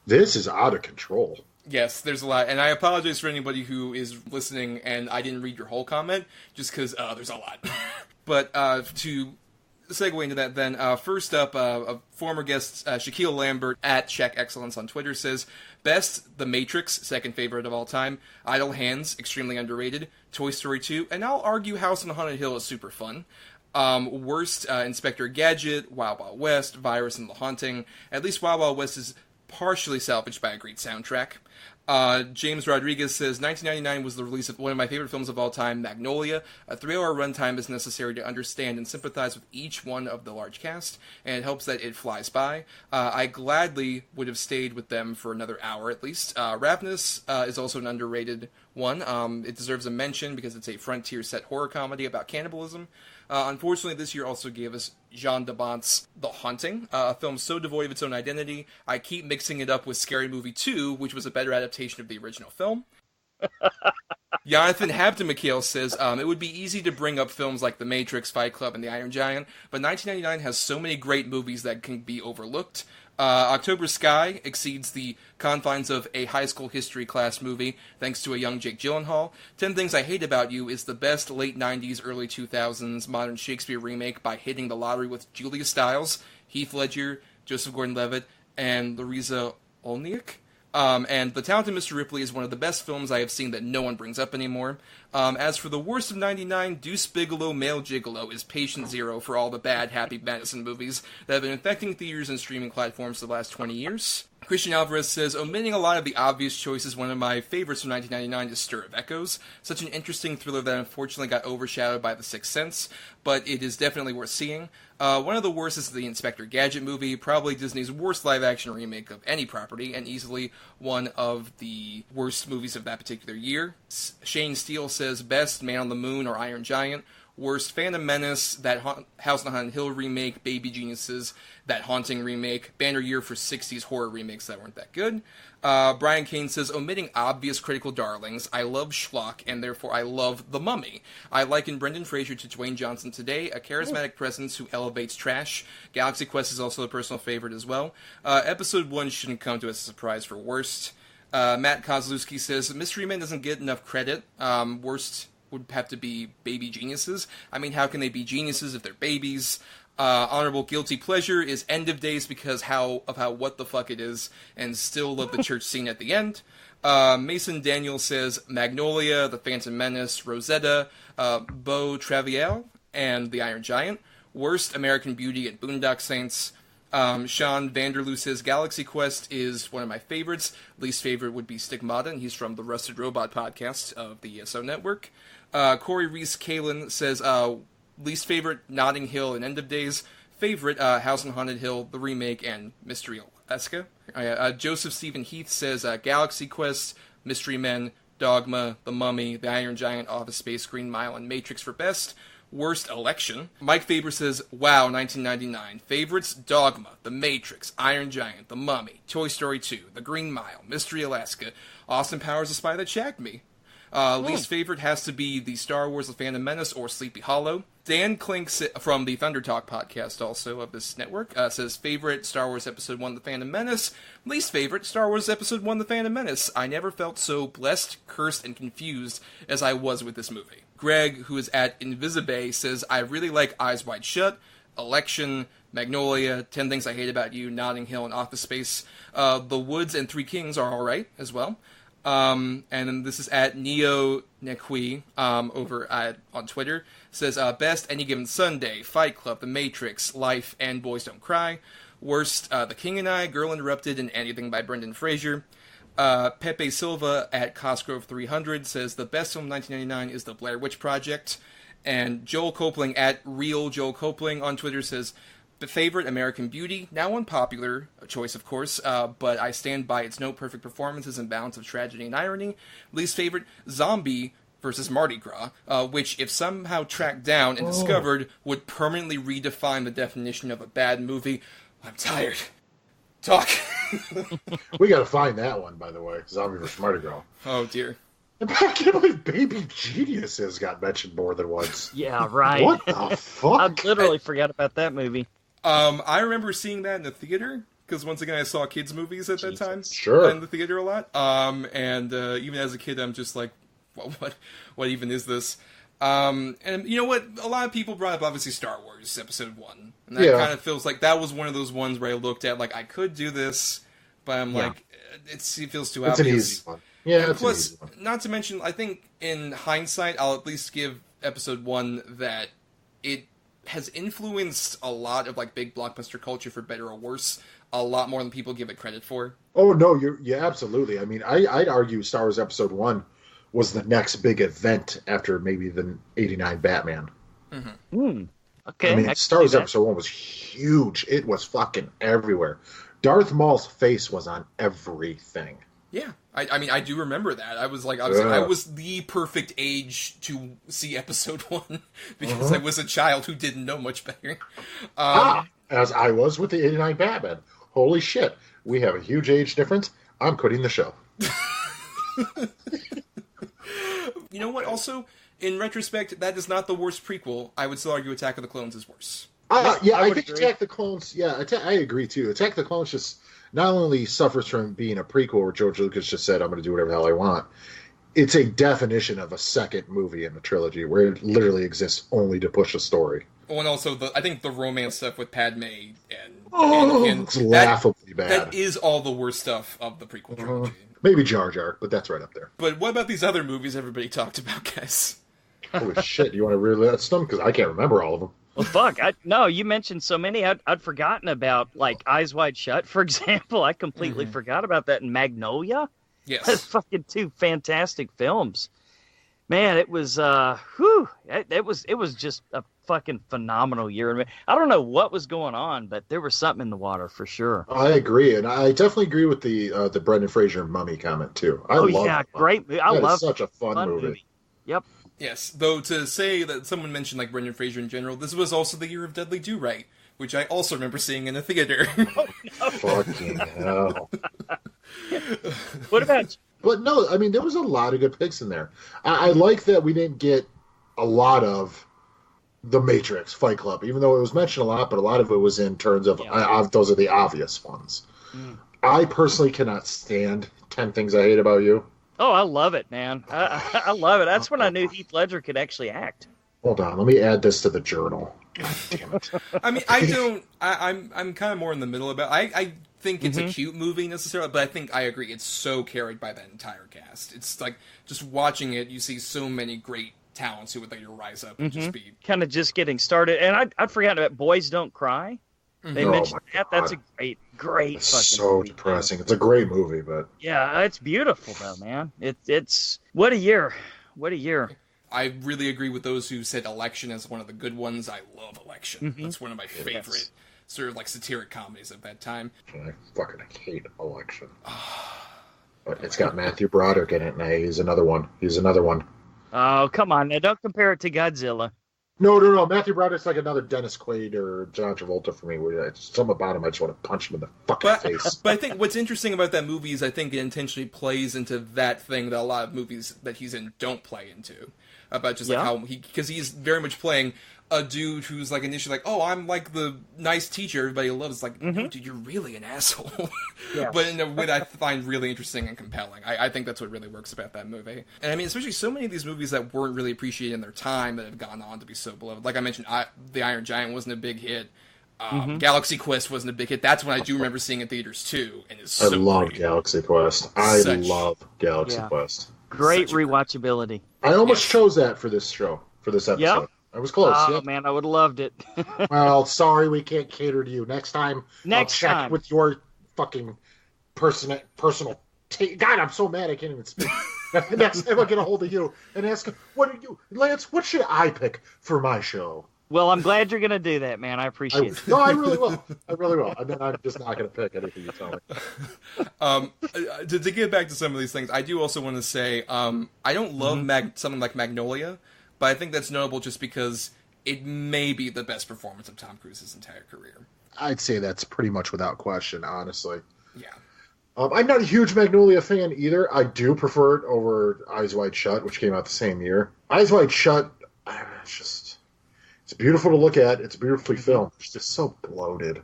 This is out of control. Yes, there's a lot, and I apologize for anybody who is listening and I didn't read your whole comment, just because there's a lot. But to segue into that then, first up, a former guest, Shaquille Lambert, at Shaq Excellence on Twitter, says, best, The Matrix, second favorite of all time, Idle Hands, extremely underrated, Toy Story 2, and I'll argue House on Haunted Hill is super fun. Worst, Inspector Gadget, Wild Wild West, Virus and The Haunting. At least Wild Wild West is partially salvaged by a great soundtrack. James Rodriguez says, 1999 was the release of one of my favorite films of all time, Magnolia. A 3-hour runtime is necessary to understand and sympathize with each one of the large cast, and it helps that it flies by. I gladly would have stayed with them for another hour at least. Ravenous is also an underrated one. It deserves a mention because it's a frontier set horror comedy about cannibalism. Unfortunately, this year also gave us Jean Dabant's The Haunting, a film so devoid of its own identity, I keep mixing it up with Scary Movie 2, which was a better adaptation of the original film. Jonathan Hampton McHale says, it would be easy to bring up films like The Matrix, Fight Club, and The Iron Giant, but 1999 has so many great movies that can be overlooked. October Sky exceeds the confines of a high school history class movie, thanks to a young Jake Gyllenhaal. 10 Things I Hate About You is the best late 90s, early 2000s modern Shakespeare remake by hitting the lottery with Julia Stiles, Heath Ledger, Joseph Gordon-Levitt, and Larisa Olniak. And The Talented Mr. Ripley is one of the best films I have seen that no one brings up anymore. As for the worst of 99, Deuce Bigalow Male Gigolo is patient zero for all the bad Happy Madison movies that have been infecting theaters and streaming platforms for the last 20 years. Christian Alvarez says, omitting a lot of the obvious choices, one of my favorites from 1999 is Stir of Echoes. Such an interesting thriller that unfortunately got overshadowed by The Sixth Sense, but it is definitely worth seeing. One of the worst is the Inspector Gadget movie, probably Disney's worst live-action remake of any property, and easily one of the worst movies of that particular year. Shane Steele says, best Man on the Moon or Iron Giant. Worst, Phantom Menace, that House on the Haunted Hill remake, Baby Geniuses, that Haunting remake, banner year for 60s horror remakes that weren't that good. Brian Kane says, omitting obvious critical darlings, I love schlock, and therefore I love The Mummy. I liken Brendan Fraser to Dwayne Johnson today, a charismatic presence who elevates trash. Galaxy Quest is also a personal favorite as well. Episode 1 shouldn't come to us as a surprise for worst. Matt Kozlowski says, Mystery Men doesn't get enough credit. Worst would have to be Baby Geniuses. I mean, how can they be geniuses if they're babies? Honorable Guilty Pleasure is End of Days because of how what the fuck it is, and still love the church scene at the end. Mason Daniel says Magnolia, The Phantom Menace, Rosetta, Beau Travail, and The Iron Giant. Worst, American Beauty and Boondock Saints. Sean Vanderloo says Galaxy Quest is one of my favorites. Least favorite would be Stigmata, and he's from the Rusted Robot podcast of the ESO Network. Corey Reese Kalin says least favorite, Notting Hill and End of Days. Favorite, House on Haunted Hill, the remake, and Mystery Alaska. Joseph Stephen Heath says Galaxy Quest, Mystery Men, Dogma, The Mummy, The Iron Giant, Office Space, Green Mile, and Matrix for best. Worst, Election. Mike Faber says, wow, 1999. Favorites, Dogma, The Matrix, Iron Giant, The Mummy, Toy Story 2, The Green Mile, Mystery Alaska, Austin Powers, The Spy That Shagged Me. Least favorite has to be the Star Wars The Phantom Menace or Sleepy Hollow. Dan Klink from the Thunder Talk podcast, also of this network, says favorite Star Wars Episode 1 The Phantom Menace. Least favorite Star Wars Episode 1 The Phantom Menace. I never felt so blessed, cursed, and confused as I was with this movie. Greg, who is at Invisibae, says I really like Eyes Wide Shut, Election, Magnolia, 10 Things I Hate About You, Notting Hill, and Office Space. The Woods and Three Kings are alright as well. And then this is at Neo Nequi, over on Twitter, says, best Any Given Sunday, Fight Club, The Matrix, Life, and Boys Don't Cry. Worst, The King and I, Girl Interrupted, and Anything by Brendan Fraser. Pepe Silva at Cosgrove 300 says, the best film of 1999 is The Blair Witch Project. And Joel Copeland at Real Joel Copeland on Twitter says, the favorite, American Beauty, now unpopular choice, of course, but I stand by its no perfect performances and balance of tragedy and irony. Least favorite, Zombie versus Mardi Gras, which, if somehow tracked down and discovered, would permanently redefine the definition of a bad movie. I'm tired. Talk. We gotta find that one, by the way. Zombie versus Mardi Gras. Oh, dear. I can't believe Baby Geniuses got mentioned more than once. Yeah, right. What the fuck? I literally forgot about that movie. I remember seeing that in the theater, because once again I saw kids' movies at that time. Sure. In the theater a lot. And even as a kid, I'm just like, what even is this? And you know what? A lot of people brought up, obviously, Star Wars Episode 1. And that kind of feels like that was one of those ones where I looked at, like, I could do this, but I'm like, it feels too obvious. It's an easy one. Yeah, it's plus, an easy one. Not to mention, I think in hindsight, I'll at least give Episode 1 that it has influenced a lot of, like, big blockbuster culture, for better or worse, a lot more than people give it credit for. Oh, no, absolutely. I mean, I'd argue Star Wars Episode 1 was the next big event after maybe the 89 Batman. Mm-hmm. Okay. I mean, Star Wars Episode 1 was huge. It was fucking everywhere. Darth Maul's face was on everything. Yeah. I mean, I do remember that. I was the perfect age to see Episode 1 because I was a child who didn't know much better. As I was with the 89 Batman. Holy shit. We have a huge age difference. I'm quitting the show. You know what? Also, in retrospect, that is not the worst prequel. I would still argue Attack of the Clones is worse. I think agree. Attack the Clones, I agree too. Attack the Clones just not only suffers from being a prequel where George Lucas just said, I'm going to do whatever the hell I want. It's a definition of a second movie in the trilogy where it literally exists only to push a story. Oh, and also, I think the romance stuff with Padme and Anakin, it's laughably bad. That is all the worst stuff of the prequel trilogy. Maybe Jar Jar, but that's right up there. But what about these other movies everybody talked about, guys? Holy shit, you want to really list them? Because I can't remember all of them. Well, fuck. No, you mentioned so many. I'd forgotten about, like, Eyes Wide Shut, for example. I completely forgot about that. And Magnolia? Yes. That's fucking two fantastic films. Man, it was, it was just a fucking phenomenal year. I don't know what was going on, but there was something in the water for sure. I agree, and I definitely agree with the Brendan Fraser Mummy comment too. I love great. I love such a fun movie. Yep. Yes, though to say that someone mentioned like Brendan Fraser in general, this was also the year of Dudley Do-Right, which I also remember seeing in a theater. Oh, no. Fucking hell. What about? But no, I mean there was a lot of good picks in there. I like that we didn't get a lot of The Matrix, Fight Club, even though it was mentioned a lot, but a lot of it was in terms of those are the obvious ones. I personally cannot stand 10 Things I Hate About You. Oh, I love it, man. I love it. That's when I knew Heath Ledger could actually act. Hold on, let me add this to the journal. God damn it. I mean, I'm kind of more in the middle about I think it's a cute movie necessarily, but I think I agree it's so carried by that entire cast. It's like just watching it, you see so many great talents who would later rise up and just be kind of just getting started. And I'd forgotten about Boys Don't Cry. They mentioned that. That's a great it's fucking so movie, depressing. Man. It's a great movie, but yeah, it's beautiful though, man. It's what a year. What a year. I really agree with those who said Election as one of the good ones. I love Election. That's one of my favorite sort of like satiric comedies of that time. I fucking hate Election. But it's got Matthew Broderick in it, and he's another one. Oh, come on. Now, don't compare it to Godzilla. No. Matthew Broderick's like another Dennis Quaid or John Travolta for me. Something about him, I just want to punch him in the fucking face. But I think what's interesting about that movie is I think it intentionally plays into that thing that a lot of movies that he's in don't play into. About just like how because he's very much playing a dude who's like initially like, oh, I'm like the nice teacher everybody loves. Like, no, dude, you're really an asshole. But in a way that I find really interesting and compelling. I think that's what really works about that movie. And I mean, especially so many of these movies that weren't really appreciated in their time that have gone on to be so beloved. Like I mentioned, The Iron Giant wasn't a big hit. Galaxy Quest wasn't a big hit. That's when I do remember seeing in theaters too. And it's so I love Galaxy Quest. I love Galaxy Quest. Great rewatchability. I almost chose that for this show, for this episode. Yep. I was close. Oh, man, I would have loved it. Well, sorry, we can't cater to you. Next time, I'll check with your fucking personal God, I'm so mad I can't even speak. Next time I'll get a hold of you and ask, Lance, what should I pick for my show? Well, I'm glad you're going to do that, man. I appreciate it. No, I really will. And then I'm just not going to pick anything you tell me. To get back to some of these things, I do also want to say I don't love something like Magnolia, but I think that's notable just because it may be the best performance of Tom Cruise's entire career. I'd say that's pretty much without question, honestly. Yeah. I'm not a huge Magnolia fan either. I do prefer it over Eyes Wide Shut, which came out the same year. Eyes Wide Shut, it's beautiful to look at. It's beautifully filmed. It's just so bloated.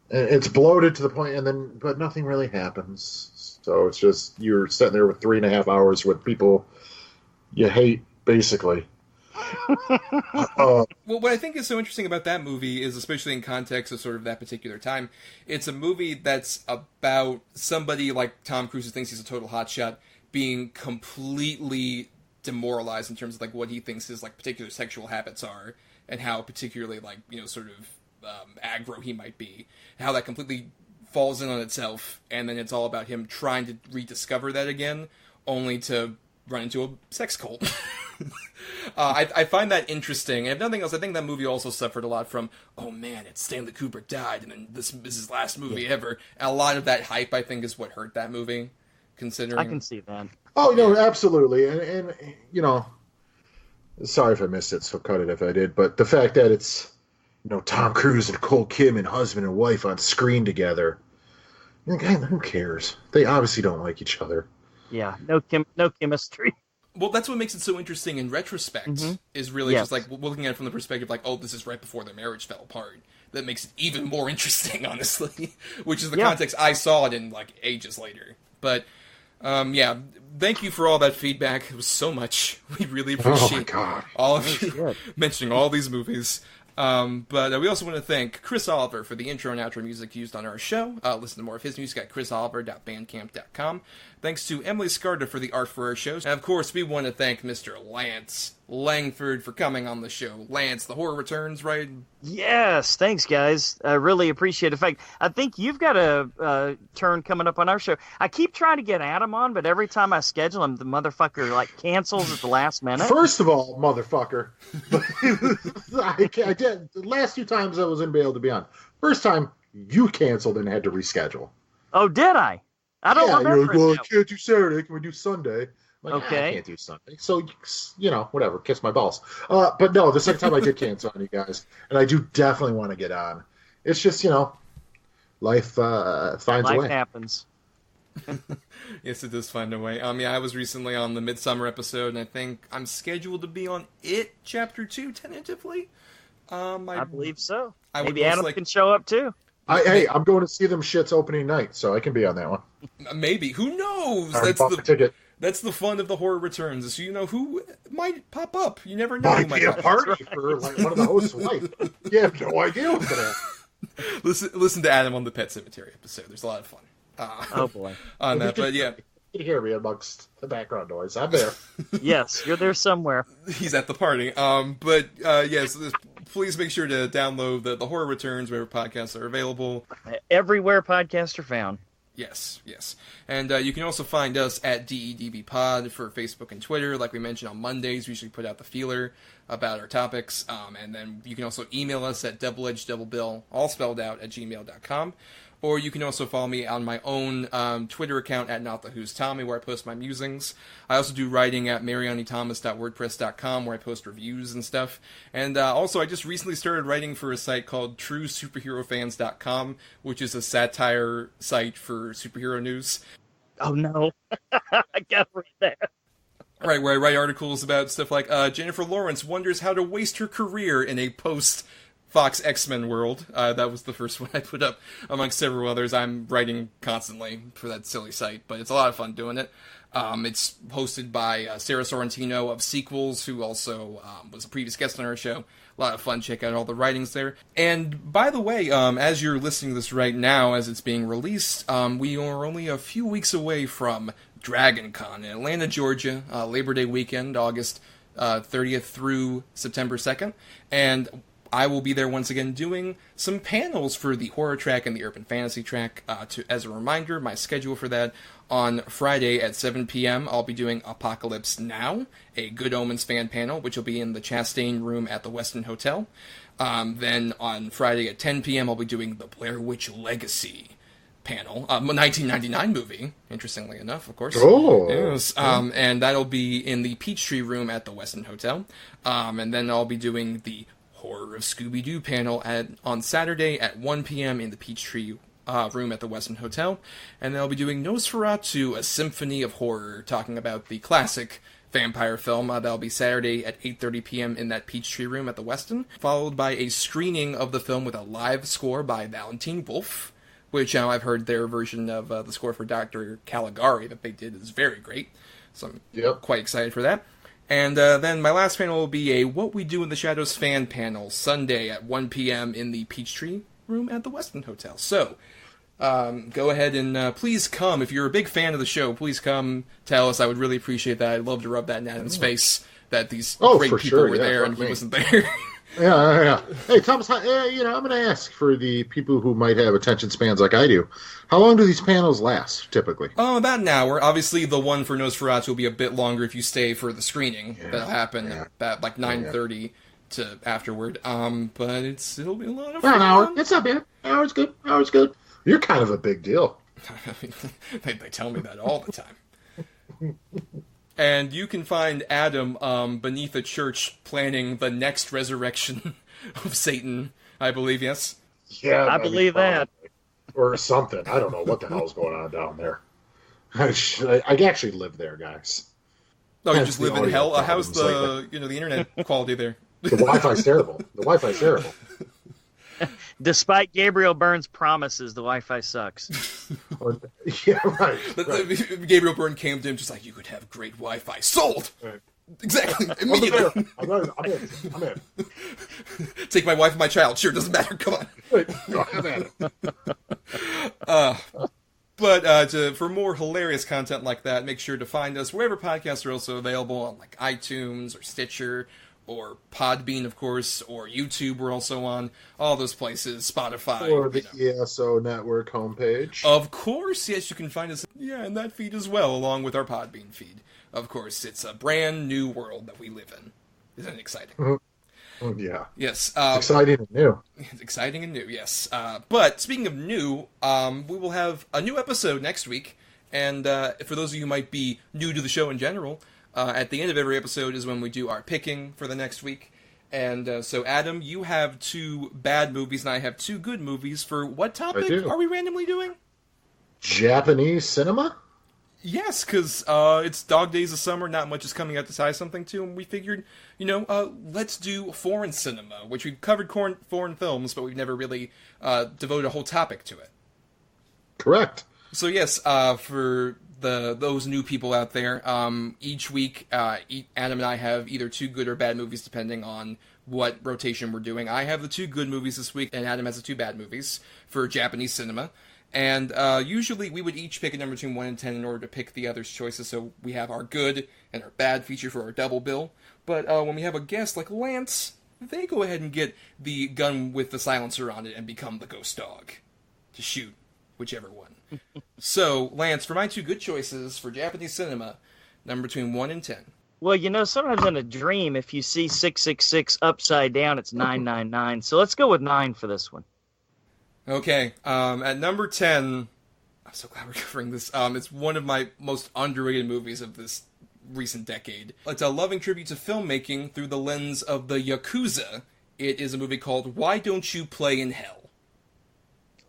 And it's bloated to the point, but nothing really happens. So it's just, you're sitting there with 3.5 hours with people you hate, basically. Well, what I think is so interesting about that movie is, especially in context of sort of that particular time, it's a movie that's about somebody like Tom Cruise who thinks he's a total hotshot being completely demoralized in terms of like what he thinks his like particular sexual habits are and how particularly like, you know, sort of aggro he might be, how that completely falls in on itself, and then it's all about him trying to rediscover that again, only to run into a sex cult. I find that interesting, and if nothing else, I think that movie also suffered a lot from, oh man, it's Stanley Kubrick died, and then this is his last movie ever. And a lot of that hype, I think, is what hurt that movie, considering... I can see that. Oh, no, absolutely. And you know, sorry if I missed it, so cut it if I did, but the fact that it's, you know, Tom Cruise and Nicole Kidman, husband and wife on screen together, who cares? They obviously don't like each other. Yeah, no chemistry. Well, that's what makes it so interesting in retrospect, is really just like looking at it from the perspective like, oh, this is right before their marriage fell apart. That makes it even more interesting, honestly, which is the context I saw it in like ages later. But yeah, thank you for all that feedback. It was so much. We really appreciate all of you mentioning all these movies. But we also want to thank Chris Oliver for the intro and outro music used on our show. Listen to more of his music at chrisoliver.bandcamp.com. Thanks to Emily Scarda for the art for our shows. And of course, we want to thank Mr. Lance Langford for coming on the show. Lance, The Horror Returns, right? Yes, thanks, guys. I really appreciate it. In fact, I think you've got a turn coming up on our show. I keep trying to get Adam on, but every time I schedule him, the motherfucker cancels at the last minute. First of all, motherfucker, I did the last 2 times I was able to be on. First time you canceled and had to reschedule. Oh, did I? I don't remember. You're like, well, I can't do Saturday. Can we do Sunday? I'm like, okay. I can't do Sunday. So, whatever. Kiss my balls. But no, the second time I did cancel on you guys. And I do definitely want to get on. It's just, life finds a way. Life happens. Yes, it does find a way. I was recently on the Midsummer episode, and I think I'm scheduled to be on It Chapter 2, tentatively. I believe so. Maybe Adam can show up, too. I'm going to see them shits opening night, so I can be on that one. Maybe. Who knows? Ticket. That's the fun of the Horror Returns. So you know who might pop up. You never know. Might be a party for one of the hosts' wife. You have no idea what's going to happen. Listen to Adam on the Pet Cemetery episode. There's a lot of fun. Oh boy. On that, but yeah. You can hear me amongst the background noise. I'm there. Yes, you're there somewhere. He's at the party. Yes, please make sure to download the Horror Returns wherever podcasts are available. Everywhere podcasts are found. Yes. And you can also find us at DEDB Pod for Facebook and Twitter. Like we mentioned, on Mondays, we usually put out the feeler about our topics. And then you can also email us at doubleedgeddoublebill, all spelled out, at gmail.com. Or you can also follow me on my own Twitter account at NotTheWho'sTommy, where I post my musings. I also do writing at marianithomas.wordpress.com, where I post reviews and stuff. And also, I just recently started writing for a site called TrueSuperheroFans.com, which is a satire site for superhero news. Oh, no. I gotta read that. Right, where I write articles about stuff like Jennifer Lawrence wonders how to waste her career in a post-Fox X-Men world. That was the first one I put up, amongst several others. I'm writing constantly for that silly site, but it's a lot of fun doing it. It's hosted by Sarah Sorrentino of Sequels, who also was a previous guest on our show. A lot of fun. Check out all the writings there. And by the way, as you're listening to this right now, as it's being released, we are only a few weeks away from Dragon Con in Atlanta, Georgia, Labor Day weekend, August 30th through September 2nd. And I will be there once again doing some panels for the horror track and the urban fantasy track. As a reminder, my schedule for that: on Friday at 7 p.m., I'll be doing Apocalypse Now, a Good Omens fan panel, which will be in the Chastain Room at the Westin Hotel. Then on Friday at 10 p.m., I'll be doing the Blair Witch Legacy panel, a 1999 movie, interestingly enough, of course. Oh! Yes. And that'll be in the Peachtree Room at the Westin Hotel. And then I'll be doing the Horror of Scooby-Doo panel on Saturday at 1 p.m. in the Peachtree Room at the Westin Hotel. And then I'll be doing Nosferatu, a Symphony of Horror, talking about the classic vampire film. That'll be Saturday at 8:30 p.m. in that Peachtree Room at the Westin, followed by a screening of the film with a live score by Valentine Wolf, which I've heard their version of the score for Dr. Caligari that they did is very great. So I'm quite excited for that. And then my last panel will be a What We Do in the Shadows fan panel, Sunday at 1 p.m. in the Peachtree Room at the Westin Hotel. So, go ahead and please come. If you're a big fan of the show, please come tell us. I would really appreciate that. I'd love to rub that in Adam's face that these great people were there and he wasn't there. Yeah. Hey, Thomas, I'm going to ask for the people who might have attention spans like I do. How long do these panels last, typically? Oh, about an hour. Obviously, the one for Nosferatu will be a bit longer if you stay for the screening. That'll happen about 9:30 to afterward. But it'll be a lot of fun. An hour. It's not bad. Hour's good. You're kind of a big deal. They tell me that all the time. And you can find Adam beneath a church planning the next resurrection of Satan, I believe, yes? Yeah, I believe that. Or something. I don't know what the hell's going on down there. I actually live there, guys. Oh, you just live in hell? How's the internet quality there? The Wi-Fi's terrible. Despite Gabriel Byrne's promises, the Wi-Fi sucks. Yeah, right. Gabriel Byrne came to him just like, you could have great Wi-Fi. Sold! Right. Exactly. Immediately. I'm in. Take my wife and my child. Sure, doesn't matter. Come on. Go have at it. But for more hilarious content like that, make sure to find us wherever podcasts are also available, on like iTunes or Stitcher or Podbean, of course, or YouTube. We're also on all those places, Spotify. Or the ESO Network homepage. Of course, yes, you can find us in that feed as well, along with our Podbean feed. Of course, it's a brand new world that we live in. Isn't it exciting? Oh, yeah. Yes. It's exciting and new. It's exciting and new, yes. But speaking of new, we will have a new episode next week. And for those of you who might be new to the show in general, at the end of every episode is when we do our picking for the next week. And so, Adam, you have 2 bad movies, and I have 2 good movies. For what topic are we randomly doing? Japanese cinema? Yes, because it's dog days of summer, not much is coming out to tie something to, and we figured, let's do foreign cinema, which we've covered foreign films, but we've never really devoted a whole topic to it. Correct. So yes, for those new people out there, each week, Adam and I have either 2 good or bad movies, depending on what rotation we're doing. I have the 2 good movies this week, and Adam has the 2 bad movies for Japanese cinema. And usually we would each pick a number between 1 and 10 in order to pick the other's choices, so we have our good and our bad feature for our double bill. But when we have a guest like Lance, they go ahead and get the gun with the silencer on it and become the ghost dog to shoot whichever one. So, Lance, for my 2 good choices for Japanese cinema, number between 1 and 10. Well, sometimes in a dream, if you see 666 upside down, it's 999. So let's go with 9 for this one. Okay, at number 10, I'm so glad we're covering this. It's one of my most underrated movies of this recent decade. It's a loving tribute to filmmaking through the lens of the Yakuza. It is a movie called Why Don't You Play in Hell?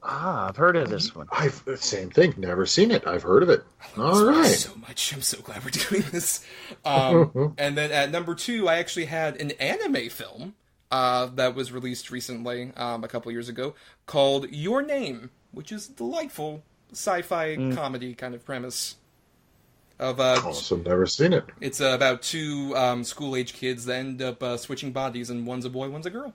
I've heard of this one. Same thing. Never seen it. I've heard of it. All right. So much. I'm so glad we're doing this. And then at number 2, I actually had an anime film that was released recently, a couple years ago, called Your Name, which is a delightful sci-fi comedy kind of premise. Awesome, never seen it. It's about 2 school-age kids that end up switching bodies, and one's a boy, one's a girl.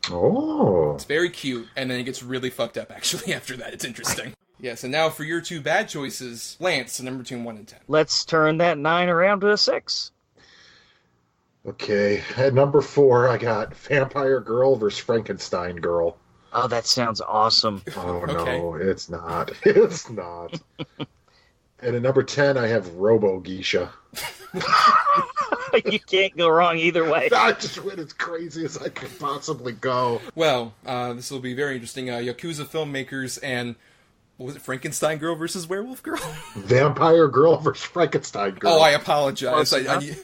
Oh. It's very cute, and then it gets really fucked up, actually, after that. It's interesting. Yes, and now for your 2 bad choices, Lance, a number between 1 and 10. Let's turn that 9 around to a 6. Okay, at number 4, I got Vampire Girl versus Frankenstein Girl. Oh, that sounds awesome. Oh, Okay. No, it's not. It's not. And at number 10, I have Robo Geisha. You can't go wrong either way. I just went as crazy as I could possibly go. Well, this will be very interesting. Yakuza filmmakers and... What was it, Frankenstein Girl versus Werewolf Girl? Vampire Girl versus Frankenstein Girl. Oh, I apologize.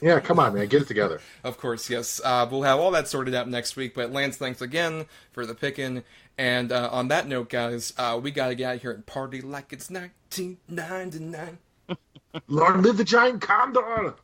Yeah, come on, man. Get it together. Of course, yes. We'll have all that sorted out next week. But Lance, thanks again for the pickin'. And on that note, guys, we got to get out of here and party like it's 1999. Long live the giant condor!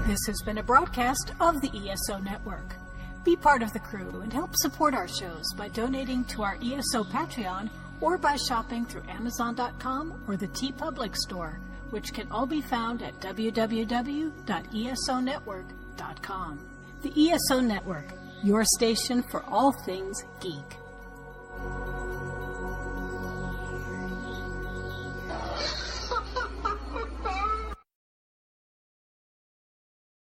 This has been a broadcast of the ESO Network. Be part of the crew and help support our shows by donating to our ESO Patreon or by shopping through Amazon.com or the TeePublic store, which can all be found at www.esonetwork.com. The ESO Network, your station for all things geek.